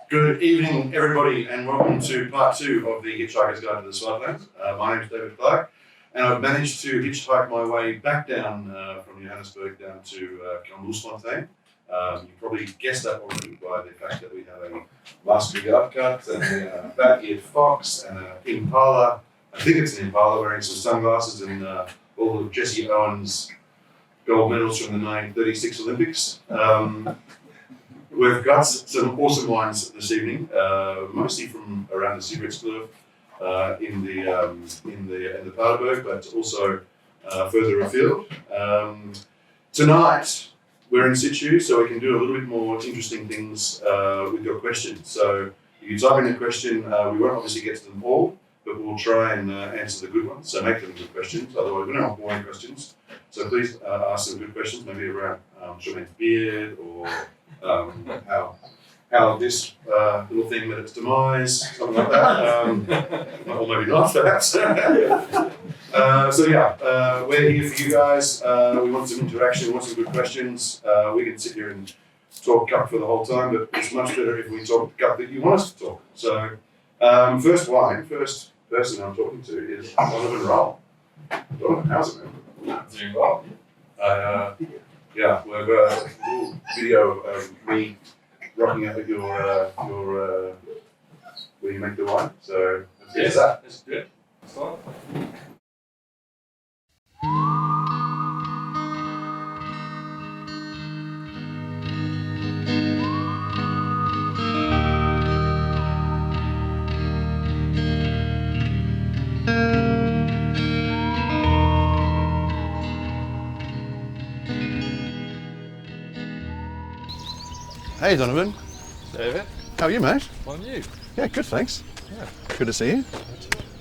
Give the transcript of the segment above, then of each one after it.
Good evening, everybody, and welcome to part 2 of the Hitchhiker's Guide to the Swartland. My name is David Clark, and I've managed to hitchhike my way back down from Johannesburg down to Kalmoesfontien. You probably guessed that already by the fact that we have a musky cut and a bat-eared fox and an impala. I think it's an impala wearing some sunglasses and all of Jesse Owen's gold medals from the 1936 Olympics. We've got some awesome wines this evening, mostly from around the Aprilskloof in the Paardeberg, but also further afield. Tonight we're in situ, so we can do a little bit more interesting things with your questions. So you can type in a question. We won't obviously get to them all, but we'll try and answer the good ones. So make them good questions. Otherwise, we don't have boring questions. So please ask some good questions, maybe around Jermaine's beard or how this little thing met its demise, something like that, or maybe not, perhaps. We're here for you guys. We want some interaction, we want some good questions. We can sit here and talk gup for the whole time, but it's much better if we talk gup that you want us to talk. So, first person I'm talking to is Donovan Donovan, how's it, man? Doing well. Yeah, we've got a little video of me rocking up at your where you make the wine. So let's get to that. It's good. It's fun. Hey Donovan, David, how are you, mate? on you. Yeah, good, thanks. Yeah. Good to see you.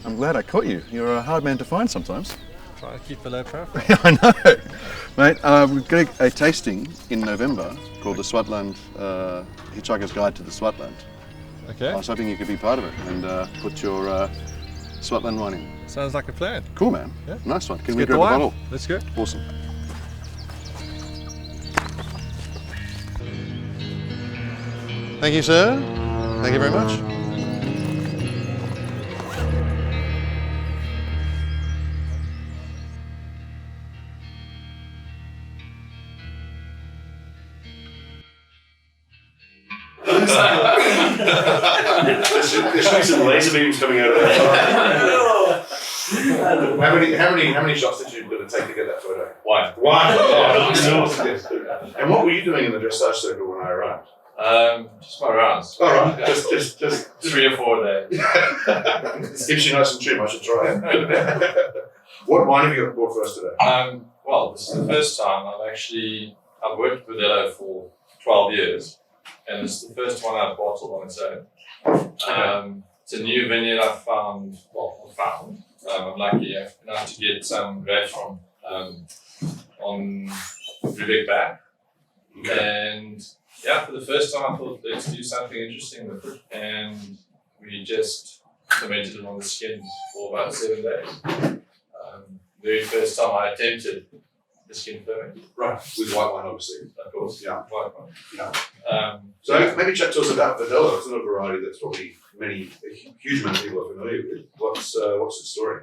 I'm glad I caught you. You're a hard man to find sometimes. Try to keep the low profile. Yeah, I know. Mate, we've got a tasting in November called the Swartland, Hitchhiker's Guide to the Swartland. Okay. I was hoping you could be part of it and put your Swartland wine in. Sounds like a plan. Cool, man. Yeah. Nice one. Can Let's we get grab the a wine. bottle? Let's go. Awesome. Thank you, sir. Thank you very much. There should be some laser beams coming out of that. How many shots did you take to get that photo? One. Oh, and what were you doing in the dressage circle when I arrived? Just my rounds. All right, Yeah. just 3 or 4 days. keeps you nice and trim. I should try it. What wine have you got bought for us today? Well, this is the first time I've worked with Yellow for 12 years, and it's the first one I've bottled on its own. It's a new vineyard I found. I'm lucky enough to get some grapes from on Paardeberg. And yeah, for the first time I thought let's do something interesting with it, and we just fermented it on the skin for about 7 days. Very first time I attempted the skin ferment. Right, with white wine, obviously. Of course, Yeah. white wine. Yeah. So maybe chat to us about Videla. It's not a variety that's probably a huge amount of people are familiar with. What's its story?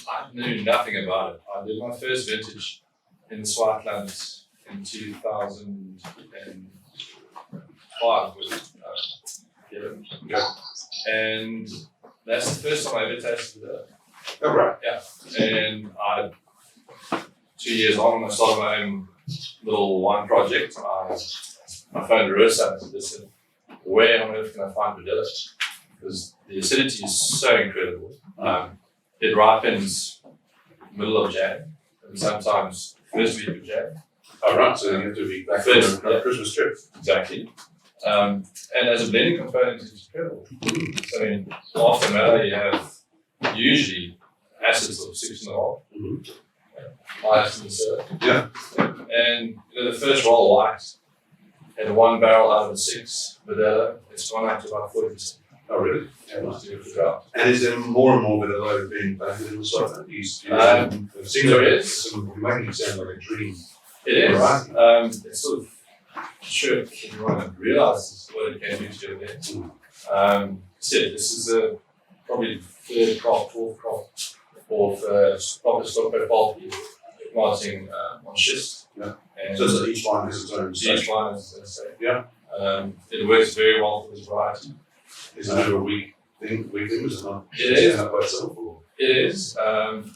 I knew nothing about it. I did my first vintage in Swartland in 2005 with Kevin. Okay. And that's the first time I ever tasted it. Oh, right. Yeah. And 2 years on, I started my own little wine project. I phoned Rosa and said, listen, where on earth can I find Videla? Because the acidity is so incredible. It ripens middle of Jan, and sometimes first week of Jan. Oh, right. So you have to be back for First, the yeah. Christmas trip. Exactly. And as a blending component, it's incredible. So, I mean, after Mallow, you have usually acids of 6.5. Mm-hmm. Highest in the syrup. Yeah. And the first roll white had 1 barrel out of the 6 Videla. It's gone up to about 40%. Oh, really? Yeah, nice. And is there more and more Videla being planted in the Swartland? It seems There like is. you're making it sound like a dream. It is. Right. It's sort of sure if everyone realizes what it can do to your legs. So this is probably the third crop, fourth crop of proper stopper bulky planting on schist. Yeah. And So each one has its own each one is a state. Yeah. It works very well for this variety. Is it a week thing? Is it not? It is. By itself, or? It is,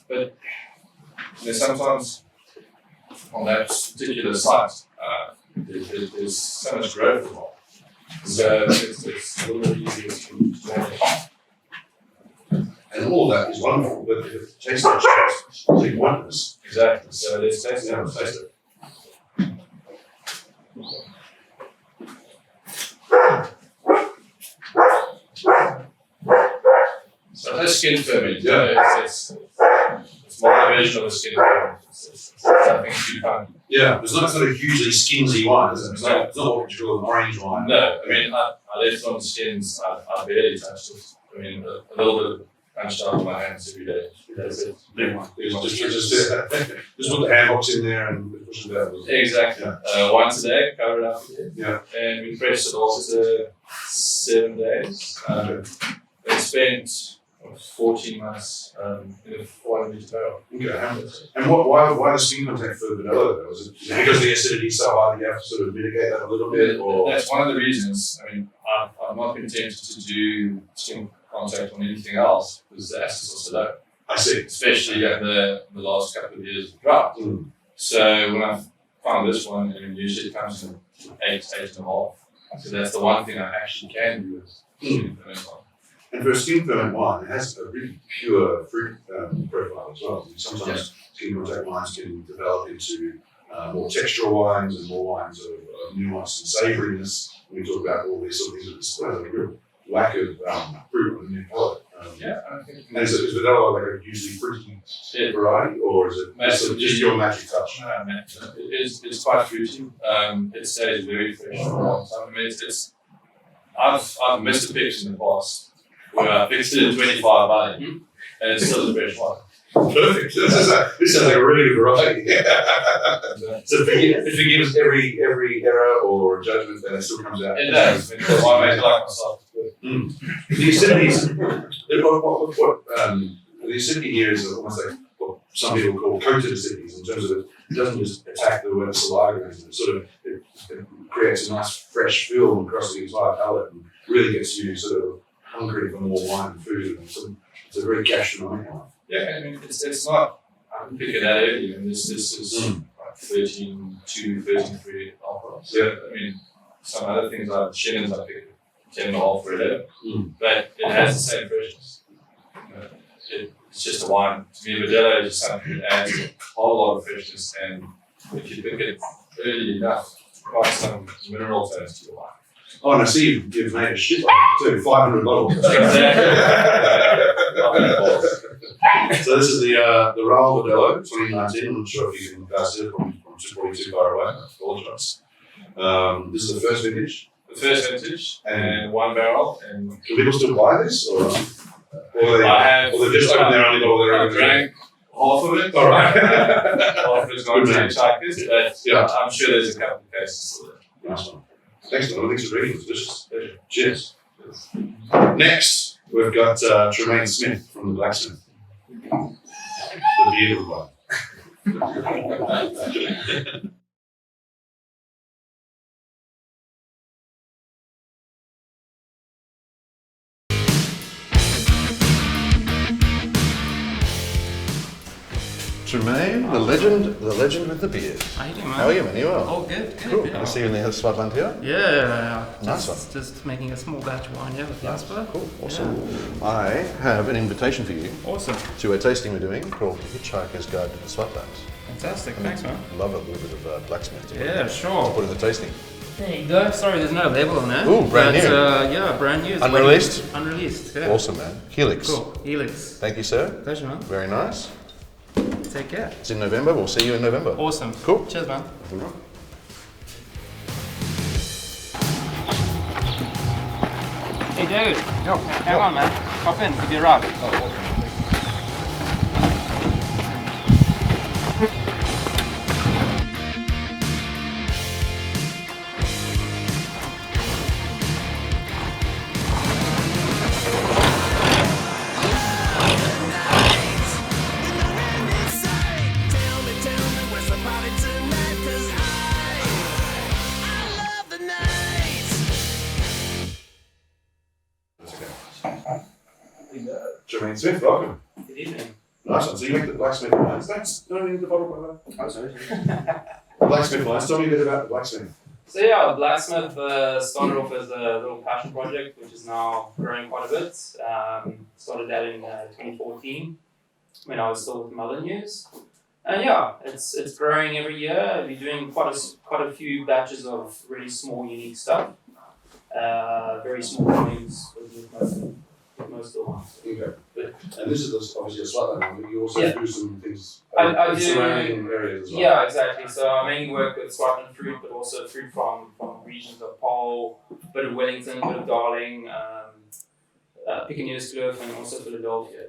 but sometimes on that particular site, there's so much growth involved. So it's a little bit easier to manage. And all that is wonderful, but if it tastes like it's complete wonders. Exactly. So there's taste Yeah, and taste it. So that's skin ferment. Yeah. It's my version of a skin ferment. It's something you can't. Yeah, it's not sort of hugely skinsy wine, is it? It's not what you call an orange wine. No, I mean, I left it on the skins. I barely touched it. I mean, a little bit of punched out of my hands every day. That's it. Just put the hand box in there and push it out. Exactly. Yeah. Once a day, cover it up. Yeah. And we pressed it also 7 days. They spent 14 months in a 400 litre barrel. Okay. And why the skin contact for vanilla though? Is it because the acidity is so high that you have to sort of mitigate that a little bit? Or? That's one of the reasons. I mean, I've not been tempted to do skin contact on anything else because the acids are so low. I see. Especially in the last couple of years of drought. Mm. So when I found this one, and usually it comes in 8.5. So that's the one thing I actually can do with skin ferment wine. And for a skin ferment wine, it has a really pure fruit profile as well. Sometimes skin contact wines can develop into more textural wines and more wines of nuance and savouriness. When we talk about all these sort of things, it's a real lack of fruit on the new palate. I think. And is vanilla like a usually fruity variety, or is it just your magic touch? No, man. It's quite fruity. It stays very fresh for a long time. I mean, I've missed a pitch in the past where I fixed it in 25 barley and it's still a fresh wine. Perfect. This sounds like a really good variety. So it forgives every error or judgment, and it still comes out. It does. I mean, the wine like myself. The acidity the acidity here is almost like what some people call coated acidities in terms of it doesn't just attack the where the saliva goes. It creates a nice fresh film across the entire palate and really gets you sort of hungry for more wine and food. And it's a very gastronomic wine. Yeah, I mean, it's not, I can pick it that early. I mean, this is like 13.2, 13.3 alcohol. So, I mean, some other things like Shannon's I pick 10.5 for 11. But it has the same freshness. It's just a wine. To me, Modelo is just something that adds a whole lot of freshness, and if you pick it early enough, quite some mineral tones to your wine. Oh, and I see you've made a shit too, 500 bottles. So this is the Raul Modelo 2019. I'm not sure if you can pass it from probably too far away. I apologise. This is the first vintage. The first vintage and 1 barrel. And do people still buy this, or they've just opened their own bottle? I drank half of it. All right. Half of it's gone to Hitchhikers, but Yeah. I'm sure there's a couple of cases still there. Nice one. Thanks, Donovan. Thanks for reading. It's delicious. Cheers. Next, we've got Tremaine Smith from the Blacksmith. The bearded one. Tremaine, the legend with the beard. How you doing, man? How are you, man? You well? Oh, good. Cool. Good to see you in the Swartland here. Yeah. Nice one. Just making a small batch of wine here with Jasper. Cool. Awesome. Yeah. I have an invitation for you. Awesome. To a tasting we're doing called The Hitchhiker's Guide to the Swartland. Fantastic. Thanks, man. Love a little bit of blacksmith. Yeah, sure. Put in the tasting. There you go. Sorry, there's no label on there. Ooh, brand new. Yeah, brand new. It's Unreleased? Unreleased, yeah. Awesome, man. Helix. Cool. Helix. Thank you, sir. Pleasure, man. Very nice. Take care. It's in November. We'll see you in November. Awesome. Cool. Cheers, man. Hey, David. Yo. Hang on, man. Hop in. Give you a ride. Jermaine Smith, welcome. Good evening. Nice one. So you make the blacksmith wines. That's not in the bottle, by the way. Oh, sorry. Blacksmith wines. Tell me a bit about the blacksmith. So yeah, Blacksmith started off as a little passion project, which is now growing quite a bit. Started that in 2014 when I was still with Mother News. And yeah, it's growing every year. We're doing quite a few batches of really small, unique stuff. Very small volumes with most of the ones. Okay. And this is obviously a Swartland one, but you also do some things I in do, surrounding areas as well. Yeah, exactly. So I mainly work with Swartland fruit, but also fruit from regions of Paarl, a bit of Wellington, a bit of Darling, Kalmoesfontien, and also Philadelphia.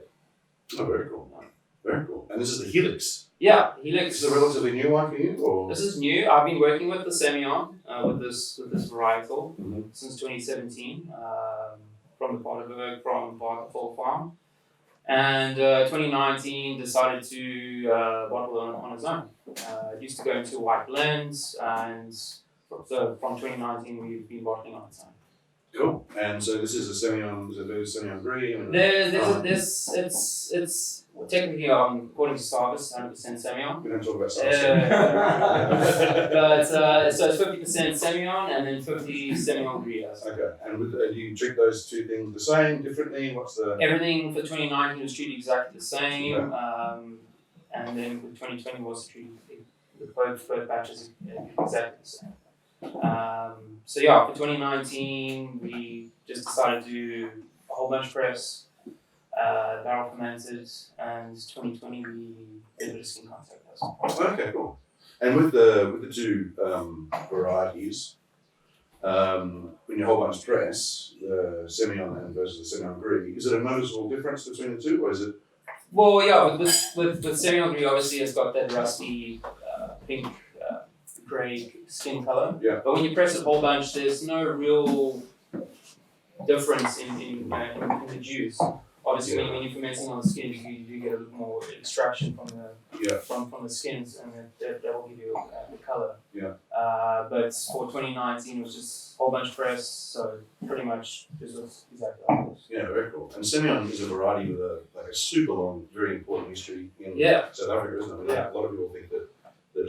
Oh, very cool. Very cool. And this is the Helix. Yeah, Helix. Is this a relatively new one for you, or? This is new. I've been working with the Semillon with this varietal since 2017 from the Paardeberg from Barkerville Farm, and 2019 decided to bottle on its own. It used to go into white blends, and so from 2019 we've been bottling on its own. Cool. And so this is a Semillon. Is it a Semillon Gris? It's technically according to Starvis, 100% Semillon. We don't talk about But so it's 50% Semillon and then 50 Semillon Gris. Okay. And do you treat those two things the same, differently? What's the? Everything for 2019 was treated exactly the same, and then for 2020 was treated both batches exactly the same. So yeah, for 2019 we just decided to do a whole bunch press, barrel fermented, and 2020 we did a bit of skin contact as well. Okay, cool. And with the two varieties, when you whole bunch press, the Semillon and versus the Semillon Gris, is it a noticeable difference between the two, or is it? Well, yeah, with Semillon Gris obviously it's got that rusty pink grey skin color. Yeah. But when you press it a whole bunch, there's no real difference in the juice. Obviously, when you're fermenting on the skins, you do get a little more extraction from the skins, and that will give you the color. Yeah. But for 2019, it was just a whole bunch press, so pretty much just was exactly like this. Yeah, very cool. And Semillon is a variety with a super long, very important history in South Africa, isn't it? I mean, a lot of people think that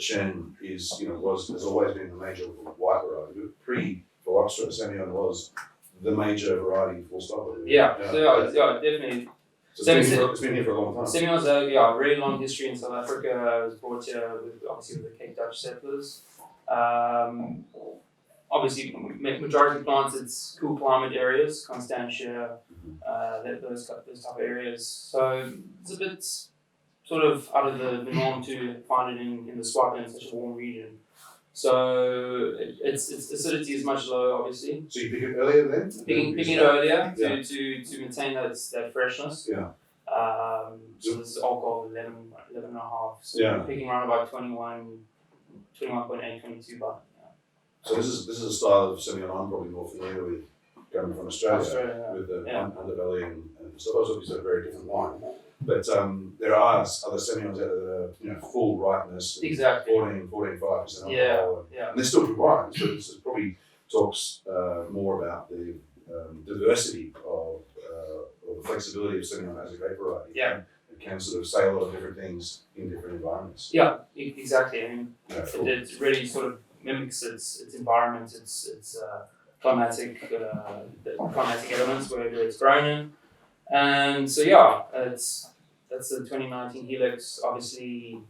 Shen is, has always been the major white variety. But pre-Phylloxera, Semillon was the major variety, full stop. Definitely. So it's been here for a long time. Semillon's a really long history in South Africa. It was brought here with the Cape Dutch settlers. Obviously, majority of plants, it's cool climate areas, Constantia, those type of areas. So it's a bit sort of out of the norm to find it in the Swartland, such a warm region. So its acidity is much lower, obviously. So you pick it earlier then? Picking it earlier to maintain that freshness. Yeah. So this is alcohol of 11 and a half. So Yeah. picking around about 21.8, 22 by. So this is a style of Semillon I'm probably more familiar with, coming from Australia. With the underbelly and so those obviously a very different wine. But there are other Semillons out there that are full ripeness, Exactly. 14.5% alcohol. Yeah. And they're still good wines, but this probably talks more about the diversity of or the flexibility of Semillon as a grape variety. Yeah. It can sort of say a lot of different things in different environments. Yeah, exactly. I mean, Cool. it really sort of mimics its environment, its climatic elements where it's grown in. And so yeah, that's the 2019 Helix. Obviously,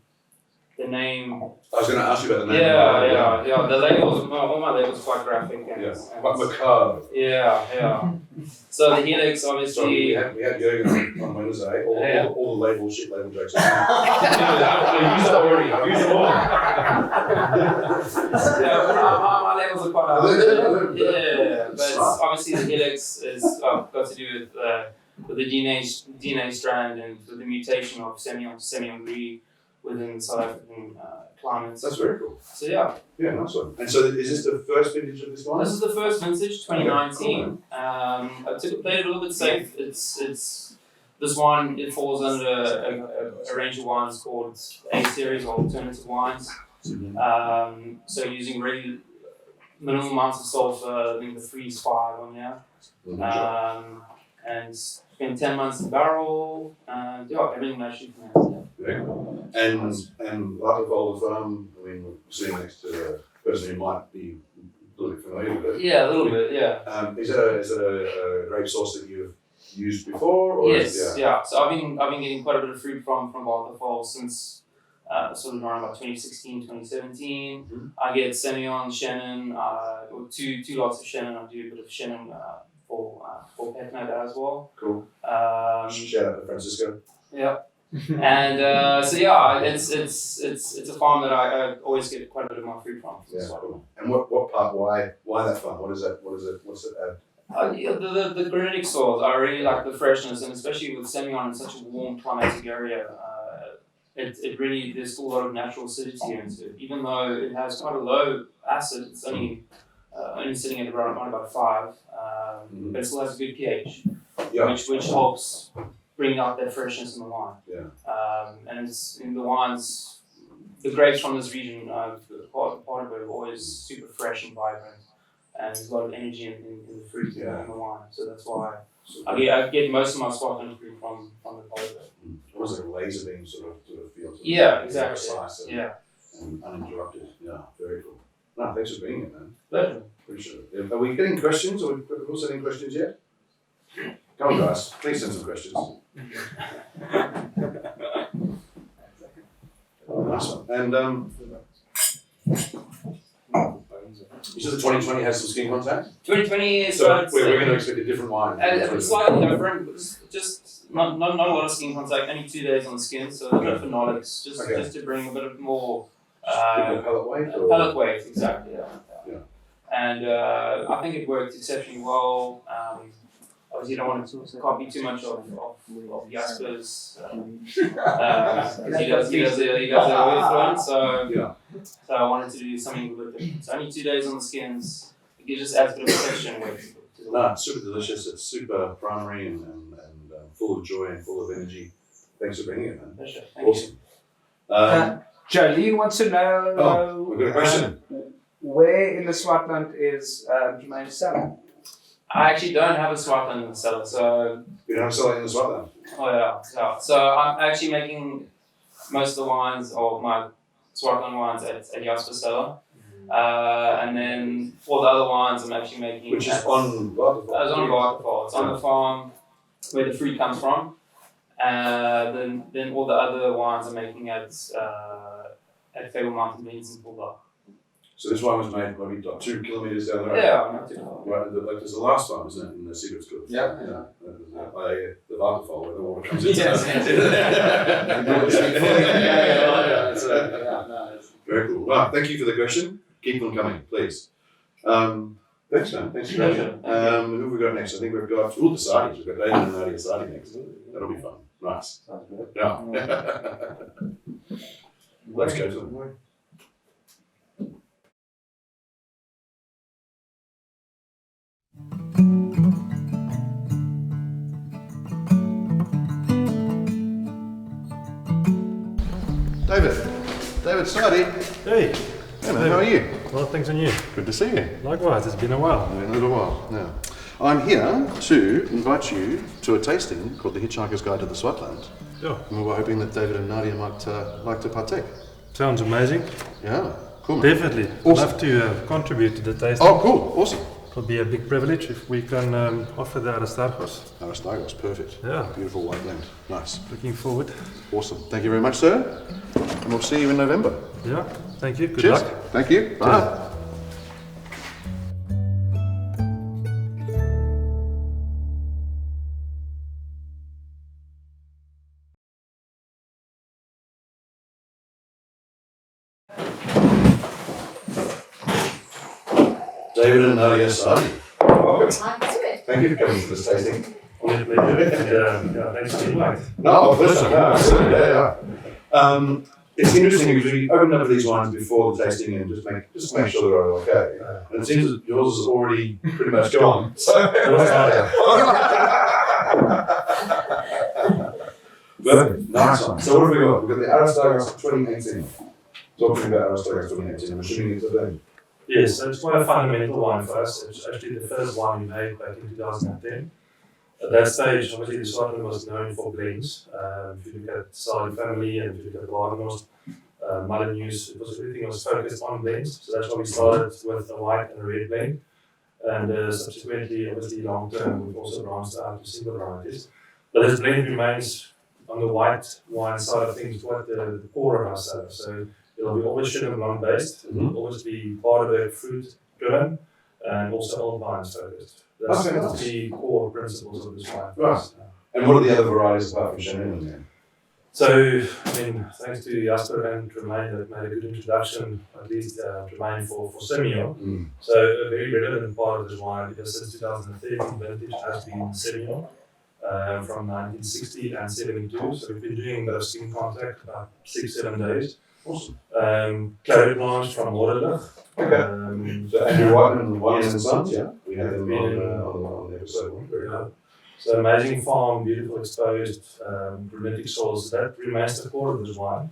the name. I was going to ask you about the name. Yeah. The labels, all my labels are quite graphic. And, But macabre. Yeah. So the Helix, obviously. So we had Jürgen on Wednesday. All the label jokes. I've used it already. I've used them all. My labels are quite hard. Yeah, but obviously the Helix is got to do with the DNA strand and with the mutation of Semillon Gris within the South African climates. That's very cool. So yeah. Yeah, nice one. And so is this the first vintage of this wine? This is the first vintage, 2019. I played it a little bit safe. It's this wine. It falls under a range of wines called A series or alternative wines. So using really minimal amounts of sulfur. I think the freeze 5 on here. and spent 10 months in the barrel, and yeah, everything actually from there. Very cool. And like of Old Farm, I mean, we're sitting next to a person who might be a little bit familiar with it. Yeah, a little bit, yeah. Is it a grape sauce that you've used before? Or Yes, yeah. So I've been getting quite a bit of fruit from Waterfall since sort of around about 2016, 2017. Mm-hmm. I get Semillon, Shannon, or two lots of Shannon. I do a bit of Shannon for Pet Note as well. Cool. Shout out to Francisco. Yeah. And so yeah, it's a farm that I always get quite a bit of my fruit from. Yeah, cool. And what part? Why that farm? What's it add? Yeah, the granitic soils, I really like the freshness, and especially with Semillon in such a warm climatic area, it really, there's still a lot of natural acidity into it. Even though it has quite a low acid, it's only sitting at around about 5, but it still has a good pH, which helps bring out that freshness in the wine. Yeah. And it's in the wines, the grapes from this region, Paardeberg, are always super fresh and vibrant. And there's a lot of energy in the fruit in the wine, so that's why I get most of my Swartland fruit from the Paardeberg. Almost like a laser beam sort of feel to it. Yeah, exactly. Precise and uninterrupted. Yeah, very cool. No, thanks for being here, man. Pleasure. Appreciate it. Are we getting questions? Are we sending questions yet? Come on, guys. Please send some questions. Nice one. And you said the 2020 has some skin contact? 2020 is so we're going to expect a different wine. It's slightly different, just not a lot of skin contact, only 2 days on the skin, so a bit of phenolics, just to bring a bit of more palate weight? Palate weight, exactly, yeah. And I think it worked exceptionally well. Obviously, you don't want to copy too much of Jasper's. He does it with fluent, so I wanted to do something a little bit different. So only 2 days on the skins. It just adds a bit of texture and weight to the No, it's super delicious. It's super primary and full of joy and full of energy. Thanks for bringing it, man. Pleasure. Awesome. Jolene wants to know. We've got a question. Where in the Swartland is Jermaine's cellar? I actually don't have a Swartland in the cellar, so. You don't have selling in the Swartland? Oh yeah. So I'm actually making most of the wines, or my Swartland wines, at Jasper's cellar. And then all the other wines I'm actually making. Which is on Waterfall? It's on Waterfall. It's on the farm where the fruit comes from. Then all the other wines I'm making at Fable Mountain Beans in Bulldog. So this one was made maybe 2 kilometres down the road? Yeah, not too far. Right, like there's the last time, isn't it, in the Aprilskloof? Yeah. The Waterfall, where the water comes in. Yes. Very cool. Well, thank you for the question. Keep them coming, please. Thanks, man. Thanks for coming. Who have we got next? I think we've got the Sardis. We've got David and Nadia Sardi next. That'll be fun. Nice. Yeah. Let's go to them. David Sardi. Hey. Hey man, how are you? Well, thanks on you. Good to see you. Likewise, it's been a while. In a little while, yeah. I'm here to invite you to a tasting called The Hitchhiker's Guide to the Swartland. Sure. And we were hoping that David and Nadia might like to partake. Sounds amazing. Yeah, cool. Man. Definitely. Awesome. I'd love to contribute to the tasting. Oh, cool. Awesome. It'll be a big privilege if we can offer the Aristarchus. Aristarchus, perfect. Yeah. Beautiful white blend. Nice. Looking forward. Awesome. Thank you very much, sir. And we'll see you in November. Yeah. Thank you. Good Cheers. luck. Thank you. Bye. David and Nadia Sardi. Time to it. Thank you for coming to this tasting. Yeah, thanks for the invite. No, pleasure. Yeah, absolutely. Yeah. It's interesting because we opened up these wines before the tasting and just make sure they're all okay. And it seems that yours is already pretty much gone. So perfect. Nice one. So what have we got? We've got the Aristarchus 2018. Talking about Aristarchus 2018, I'm assuming it's a thing. Yes, so it's quite a fundamental wine for us. It's actually the first wine we made back in 2010. At that stage, obviously, the Swartland was known for blends. If you look at Sali family and if you look at Barnos, Mother News, everything was focused on blends. So that's why we started with a white and a red blend. And subsequently, obviously, long term, we've also branched out to single varieties. But this blend remains on the white wine side of things, quite the core of our cellar. So it'll be always sugar blonde based, it'll always be Paardeberg fruit driven, and also old vines focused. That's the core principles of this wine. Right. And what are the other varieties apart from Chenin then? So, I mean, thanks to Jasper and Tremaine that made a good introduction, at least Tremaine for Semillon. So, a very relevant part of this wine, because since 2013 vintage has been Semillon from 1960 and 72. So, we've been doing a bit of skin contact about 6-7 days. Awesome. Claret Blanche from Waterloo. So Andrew Whiteman and Whiteman and Sons, yeah? We had them on the episode one. Very good. So amazing farm, beautiful exposed, granitic soils, that remains the core of this wine.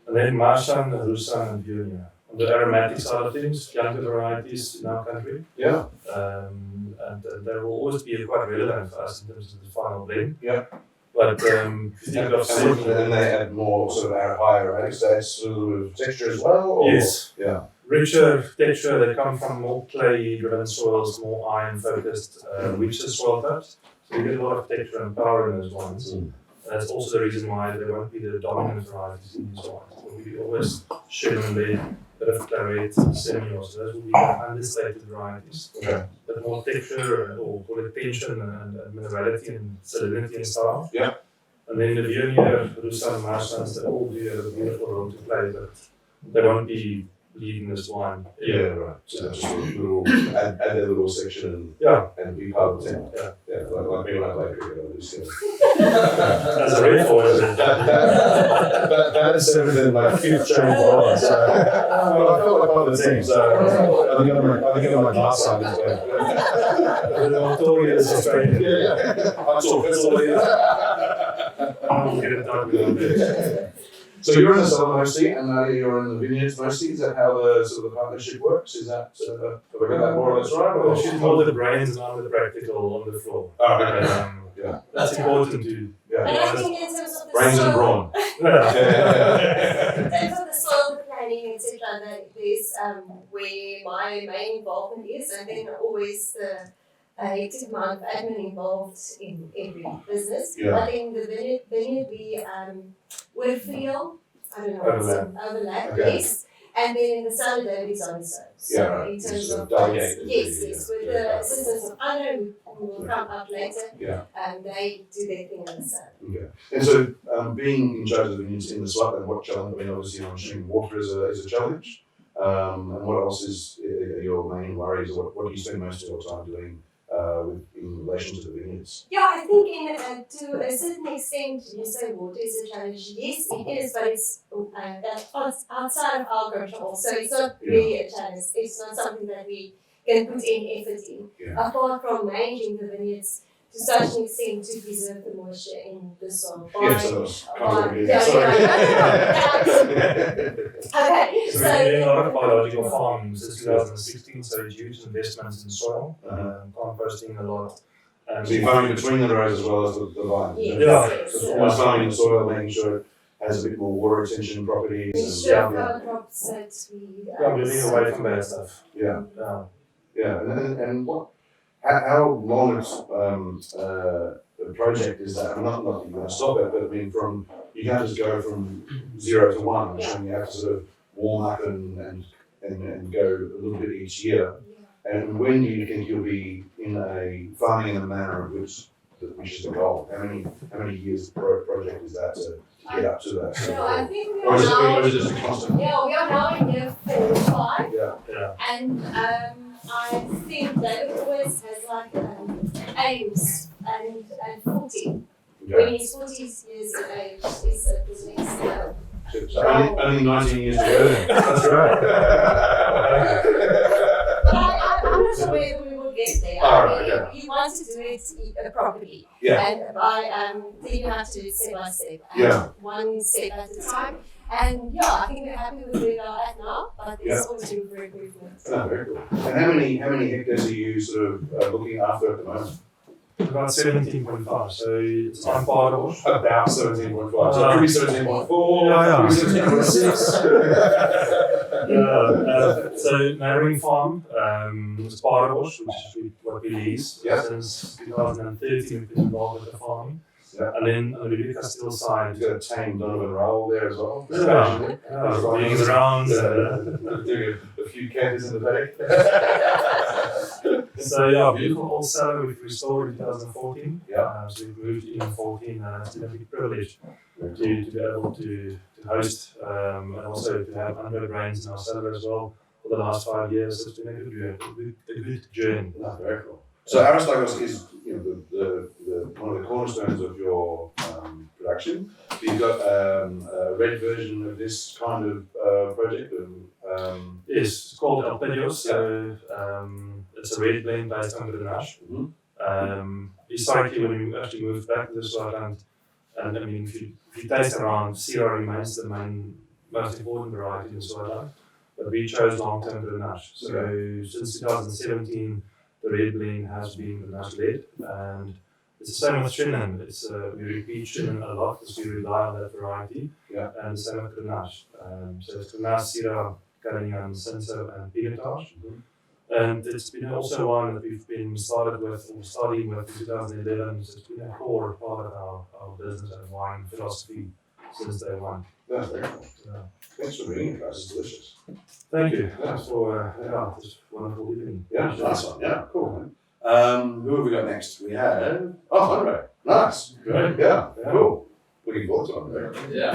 And then Marsan, Rusan and Viognier. On the aromatic side of things, younger varieties in our country. Yeah. And they will always be quite relevant for us in terms of the final blend. Yeah. But if you think of and they add more sort of higher aromatic states, sort of texture as well? Or? Yes. Yeah. Richer texture, they come from more clay-driven soils, more iron-focused, richer soil types. So you get a lot of texture and power in those wines. That's also the reason why they won't be the dominant varieties in these wines. It will be always Chenin lead, bit of claret, Semillon. So those will be understated varieties. Okay. But more texture, or call it tension and minerality and salinity and style. Yeah. And then the Viognier, Rusan, Marsans, they all do a beautiful role to play, but they won't be leading this wine. Yeah, right. So just a little, add that little section and be part of the team. Yeah, like me when I play cricket, I do still. As a red for it. That is seventh in like fifth train bowler, so I felt like part of the team, so I think I'm my glass side as well. I'm talking as Australian. That's all it is. I'll get it done with it. So you're in the cellar mostly, and you're in the vineyards mostly. Is that how the sort of partnership works? Is that have I got that more or less right? Or? She's more with the brains and I'm with the practical on the floor. Oh, okay. Yeah. That's important too. And I think in terms of the Brains and brawn. in terms of the soil planning, etc., that is where my main involvement is, and then always the hectic amount of admin involved in every business. Yeah. But in the vineyard we feel, I don't know, overlap, Okay. yes. And then in the cellar, David's on his own. So Yeah, right. in terms Sort of delegated. yes, with the assistance of Anna, who will come up later, Yeah. and they do their thing in the cellar. Okay. And so, being in charge of the vineyards in the Swartland, what challenge? I mean, obviously, I'm assuming water is a challenge. And what else is your main worries? What do you spend most of your time doing in relation to the vineyards? Yeah, I think to a certain extent, you say water is a challenge. Yes, it is, but it's that's outside of our control. So it's not really a challenge. It's not something that we can put any effort in. Yeah. Apart from managing the vineyards to such an extent to preserve the moisture in the soil. Yeah, so that's kind of Yeah, okay, So so we're doing a lot of biological farming since 2016, so it's huge investments in soil, composting a lot. So you're farming between the rows as well as the vines. yes, Yeah. yes. So it's almost farming the soil, making sure it has a bit more water retention properties. Ensure And, cover crops that we Yeah, we're moving away from bad stuff. yeah. Yeah. And what? How long a project is that? I'm not that you're going to stop it, but I mean, you can't just go from 0 to 1. I'm assuming you have to sort of warm up and go a little bit each year. And when do you think you'll be farming in a manner of which is the goal? How many years project is that to get up to that? No, I think we Or are is now. it just a constant? Yeah, we are now in year 4 or 5, Yeah. and I think David always has like aims and 40. When Okay. he's 40 years of age, is at the next level. So only 19 years to go then. That's right. But I'm not sure whether we will get there. Alright, I mean, you want to do it properly, Yeah. and then you have to do it step by step, and Yeah. one step at a time. And yeah, I think we're happy with where we are at now, but there's always room for improvement. Oh, very cool. And how many hectares are you sort of looking after at the moment? About 17.5, so it's on Paardeberg. About 17.5. So it could be 17.4. Yeah. Could be 17.6. So neighbouring farm, it's Paardeberg, which is what we lease. Yeah. Since 2013 we've been involved with the farming. Yeah. And then on the Castile side, You've got a tame Donovan Raoul there as well. being around. Doing a few canters in the paddock. So yeah, beautiful old cellar we've restored in 2014. Yeah. So we've moved in 14 and it's been a big privilege to be able to host and also to have under grains in our cellar as well for the last 5 years. It's been a good journey. That's very cool. So Aprilskloof is the one of the cornerstones of your production. You've got a red version of this kind of project. Yes, it's called Aprilskloof. So it's a red blend based on Grenache. Historically, when we actually moved back to the Swartland, and I mean, if you taste around, Syrah remains the most important variety in Swartland. But we chose long-term Grenache. So since 2017, the red blend has been Grenache led, and it's the same with Swartland. It's we repeat Swartland a lot because we rely on that variety. Yeah. And the same with Grenache. So it's Grenache, Syrah, Carignan, Cinsault, and Pinotage. And it's been also one that we've been starting with in 2011. So it's been a core part of our business and wine philosophy since day one. That's very cool. Yeah. Thanks for bringing it, guys. It's delicious. Thank you. Thanks for this wonderful evening. Yeah, nice one. Yeah, cool, man. Who have we got next? We have Andre. Nice. Great. Yeah, cool. Looking forward to Andre. Yeah.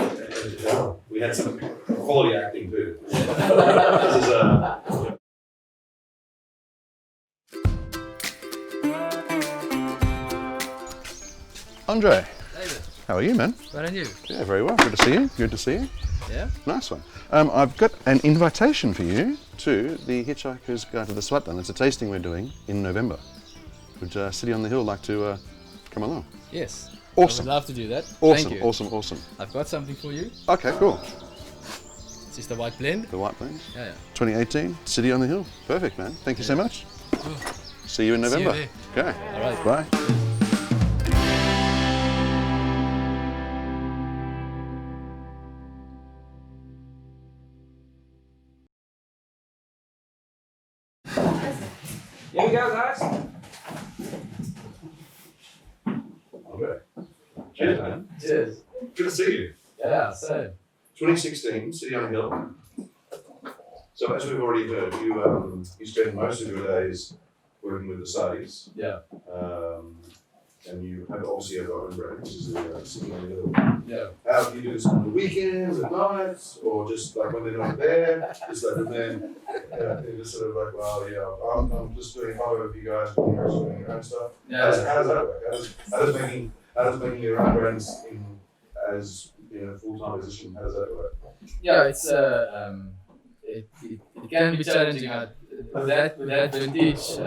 We had some quality acting too. This is Andre. David, How are you, man? what are you? Yeah, very well. Good to see you. Good to see you. Yeah? Nice one. I've got an invitation for you to the Hitchhiker's Guide to the Swartland. It's a tasting we're doing in November. Would City on the Hill like to come along? Yes. Awesome. I would love to do that. Awesome, Thank you. awesome. I've got something for you. Okay, cool. This is the white blend. The White Blend, Yeah. 2018, City on the Hill. Perfect, man. Thank you so much. See you in See you November. there. Okay. All right. Bye. Here we go, guys. Okay. Cheers, man. Cheers. Good to see you. Yeah, same. 2016, City on the Hill. So as we've already heard, you spend most of your days working with the Saudis. Yeah. And you have obviously have your own brand, which is the City on the Hill. Yeah. How do you do this on the weekends, at nights, or just like when they're not there? Just like, and then they're just sort of like, well, yeah, I'm just doing photo of you guys doing your own stuff. How does that work? How does making your own brands as a full-time position, how does that work? Yeah, it's it can be challenging. With that vintage,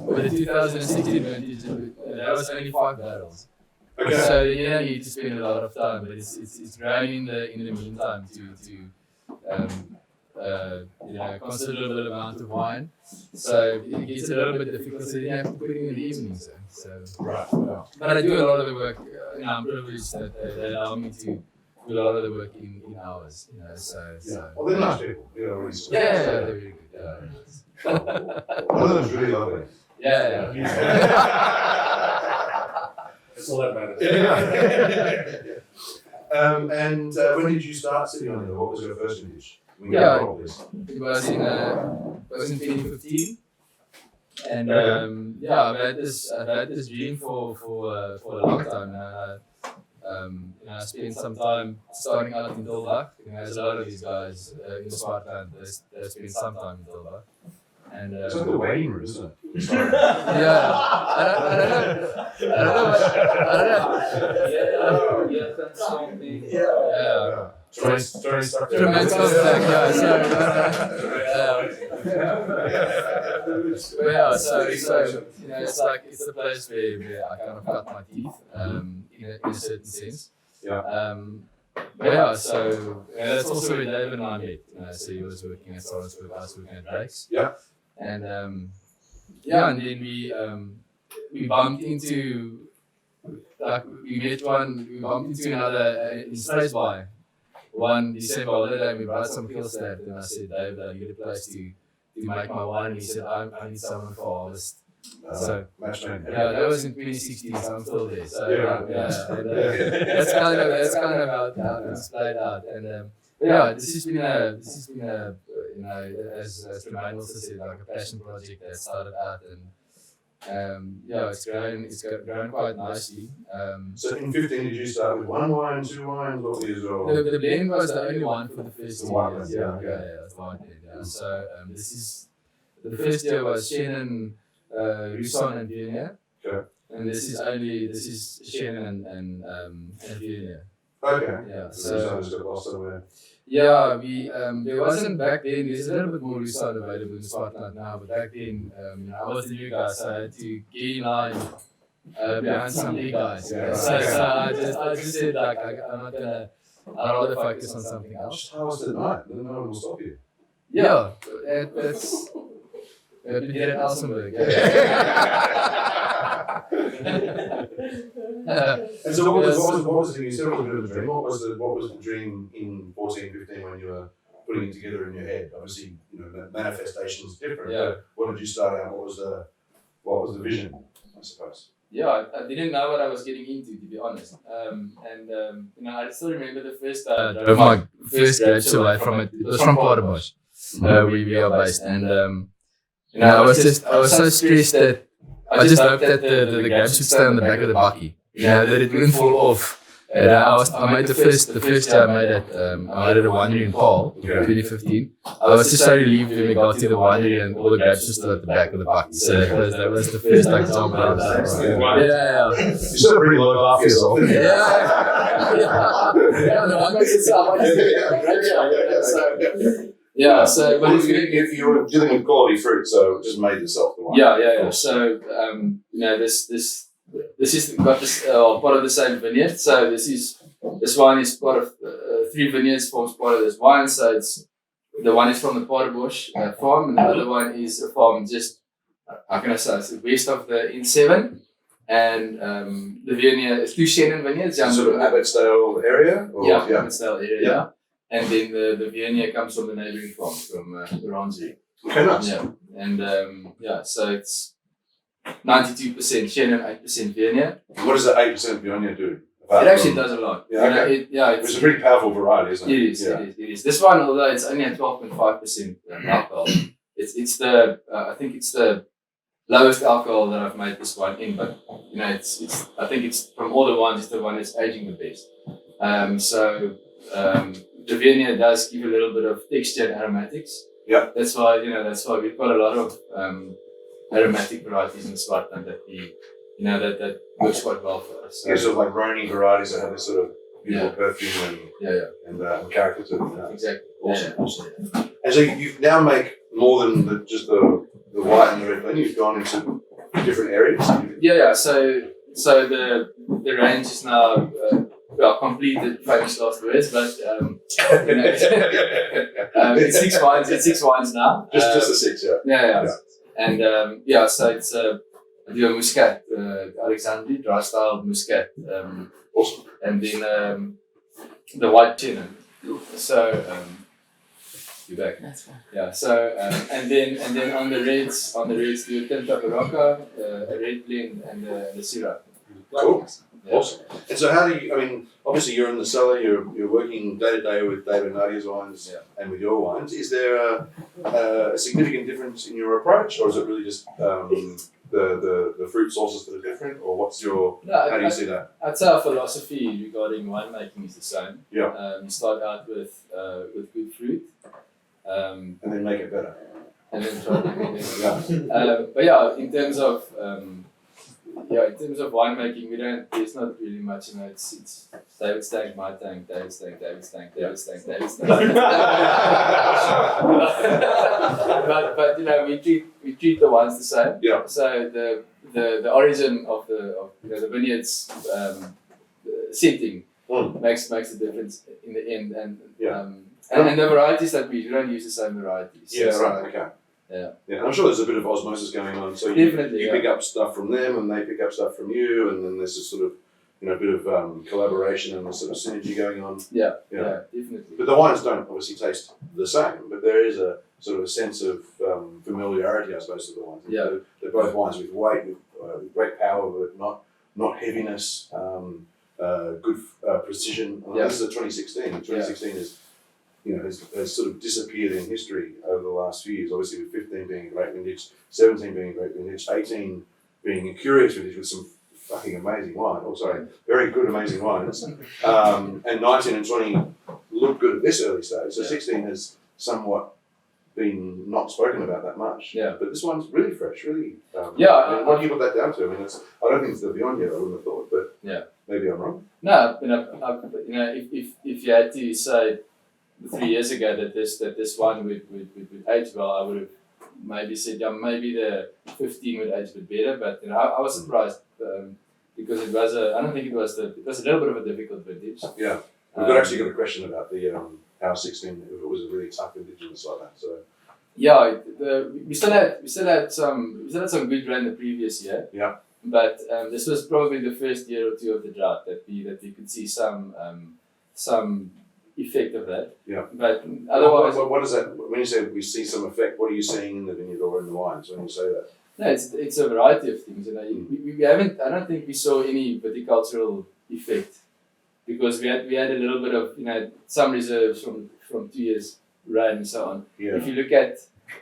with the 2016 vintage, that was only 5 barrels. Okay. So you don't need to spend a lot of time, but it's growing in the meantime to considerable amount of wine. So it gets a little bit difficult. So you have to put it in the evenings. So Right. but I do a lot of the work. I'm privileged that they allow me to do a lot of the work in hours. So Well, they're nice people. Really yeah, they're really good. Yeah. One of them's really lovely. Yeah. That's all that matters. And when did you start City on the Hill? What was your first vintage? Yeah. It was in 2015, and I've had this dream for a long time now. I spent some time starting out in Tilburg. There's a lot of these guys in Swartland. They spend some time in Tilburg. And It's like the waiting room, isn't it? yeah, I don't know. Yeah. Tremendous Tremendous contact, so it's like it's a place where I kind of cut my teeth in a certain sense. Yeah. So that's also where David and I met. So he was working at Swartland, I was working at Drake's. Yeah. And and then we we bumped into another in Strathspey. One December holiday, we brought some kills there, and I said, David, I need a place to make my wine. And he said, I need someone for harvest. So matchmaking. yeah, that was in 2016, so I'm still there. So Yeah. that's kind of how it's played out. And yeah, this has been a you know, as Tremaine also said, like a passion project that started out, and yeah, it's grown quite nicely. So in 15, did you start with 1 wine, 2 wines, what was your... The blend was the only one for the first 2 One, years. yeah, It's one blend. Yeah. So this is the first year was Shannon, Rusan and Viognier. Okay. And this is Shannon and Viognier. Okay. Yeah. So Rusan just got lost somewhere. Yeah, we there wasn't back then. There's a little bit more Rusan available in Swartland now, but back then, you know, I was the new guy, so I had to get in line behind some big guys. Yeah. So I just said like I'm not gonna. I'd rather focus on something else. How was it at night? Then no one will stop you. Yeah, that's. We did it at Elsenburg. And so what was it? You said it was a bit of a dream. What was the dream in 14, 15 when you were putting it together in your head? Obviously, you know, manifestation is different. Yeah. But what did you start out? What was the vision, I suppose? Yeah, I didn't know what I was getting into, to be honest. You know, I still remember the first time I drove my first grapes away from it. It was from Paardeberg, where we are based, and you know, I was so stressed that I just hoped that the grapes would stay on the back of the bakkie, you know, that it wouldn't fall off. And I made the first year I made it at a winery in Paarl, 2015. I was just so relieved when we got to the winery and all the grapes were still at the back of the bakkie. So that was the first example. Yeah. You sort of pretty low bar for yourself. Yeah, the one makes it sound like yeah, so but you were dealing with quality fruit, so it just made yourself the wine. Yeah. So you know, this is got this part of the same vineyard. So this wine is part of 3 vineyards forms part of this wine. So the one is from the Paardeberg farm, and the other one is a farm just how can I say it's west of the N7, and the vineyard is 2 Shannon vineyards. Sort of Abbotsdale area. Or, Abbotsdale area. Yeah. And then the vineyard comes from the neighbouring farm from Orangery. Okay, nice. Yeah, and so it's 92% Shannon, 8% vineyard. What does the 8% Viognier do? It actually does a lot. Yeah, okay. It's a pretty powerful variety, isn't it? It is. This one, although it's only at 12.5% alcohol, it's the I think it's the lowest alcohol that I've made this wine in. But you know, I think it's from all the wines, it's the one that's aging the best. The vineyard does give a little bit of texture and aromatics. Yeah. That's why we've got a lot of aromatic varieties in Swartland that works quite well for us. So, sort of like Roni varieties that have this sort of beautiful perfume and character to them. Exactly. Awesome. And so you now make more than just the white and the red blend. You've gone into different areas. Yeah. So the range is now. Completed famous last words, but it's 6 wines. It's 6 wines now. Just the 6, yeah. And so it's I do a Muscat, Alexandri, dry style Muscat. Awesome. And then the white Chenin. So you're back. That's fine. Yeah. So and then on the reds do a Tinta Barocca, a red blend, and the Syrah. Cool. Yeah. Awesome. And so how do you, I mean, obviously you're in the cellar, you're working day to day with David and Nadia's wines and with your wines. Is there a significant difference in your approach, or is it really just the fruit sources that are different, or how do you see that? I'd say our philosophy regarding winemaking is the same. Yeah. You start out with good fruit. And then make it better. And then try to make it better. But yeah, in terms of winemaking, there's not really much, you know, it's David's tank, my tank, David's tank, David's tank, David's tank, David's tank. but you know, we treat the wines the same. Yeah. So the origin of the vineyard's setting makes a difference in the end, and the varieties that we don't use the same varieties. Yeah, right. Okay. Yeah, and I'm sure there's a bit of osmosis going on. So Definitely, you pick up stuff from them, and they pick up stuff from you, and then there's this sort of bit of collaboration and sort of synergy going on. Yeah, definitely. But the wines don't obviously taste the same, but there is a sort of a sense of familiarity, I suppose, to the wines. Yeah. They're both wines with weight, with great power, but not heaviness. Good precision. This is a 2016. 2016 is, has sort of disappeared in history over the last few years. Obviously, with 15 being a great vintage, 17 being a great vintage, 18 being a curious vintage with some fucking amazing wine. Oh, sorry, very good, amazing wines. And 19 and 20 look good at this early stage. So 16 has somewhat been not spoken about that much. Yeah. But this one's really fresh, really. What do you put that down to? I mean, I don't think it's the beyond yet. I wouldn't have thought, but maybe I'm wrong. No, if you had to say 3 years ago that this wine would age well, I would have maybe said maybe the 15 would age a bit better. But I was surprised because it was a little bit of a difficult vintage. Yeah, we've actually got a question about the how 16 if it was a really tough vintage and like that. So yeah, we still had some good rain the previous year. Yeah. But this was probably the first year or two of the drought that we could see some effect of that. Yeah. But otherwise, what is that? When you say we see some effect, what are you seeing in the vineyard or in the wines when you say that? no, it's a variety of things. We haven't. I don't think we saw any viticultural effect because we had a little bit of some reserves from 2 years rain and so on. Yeah. If you look at,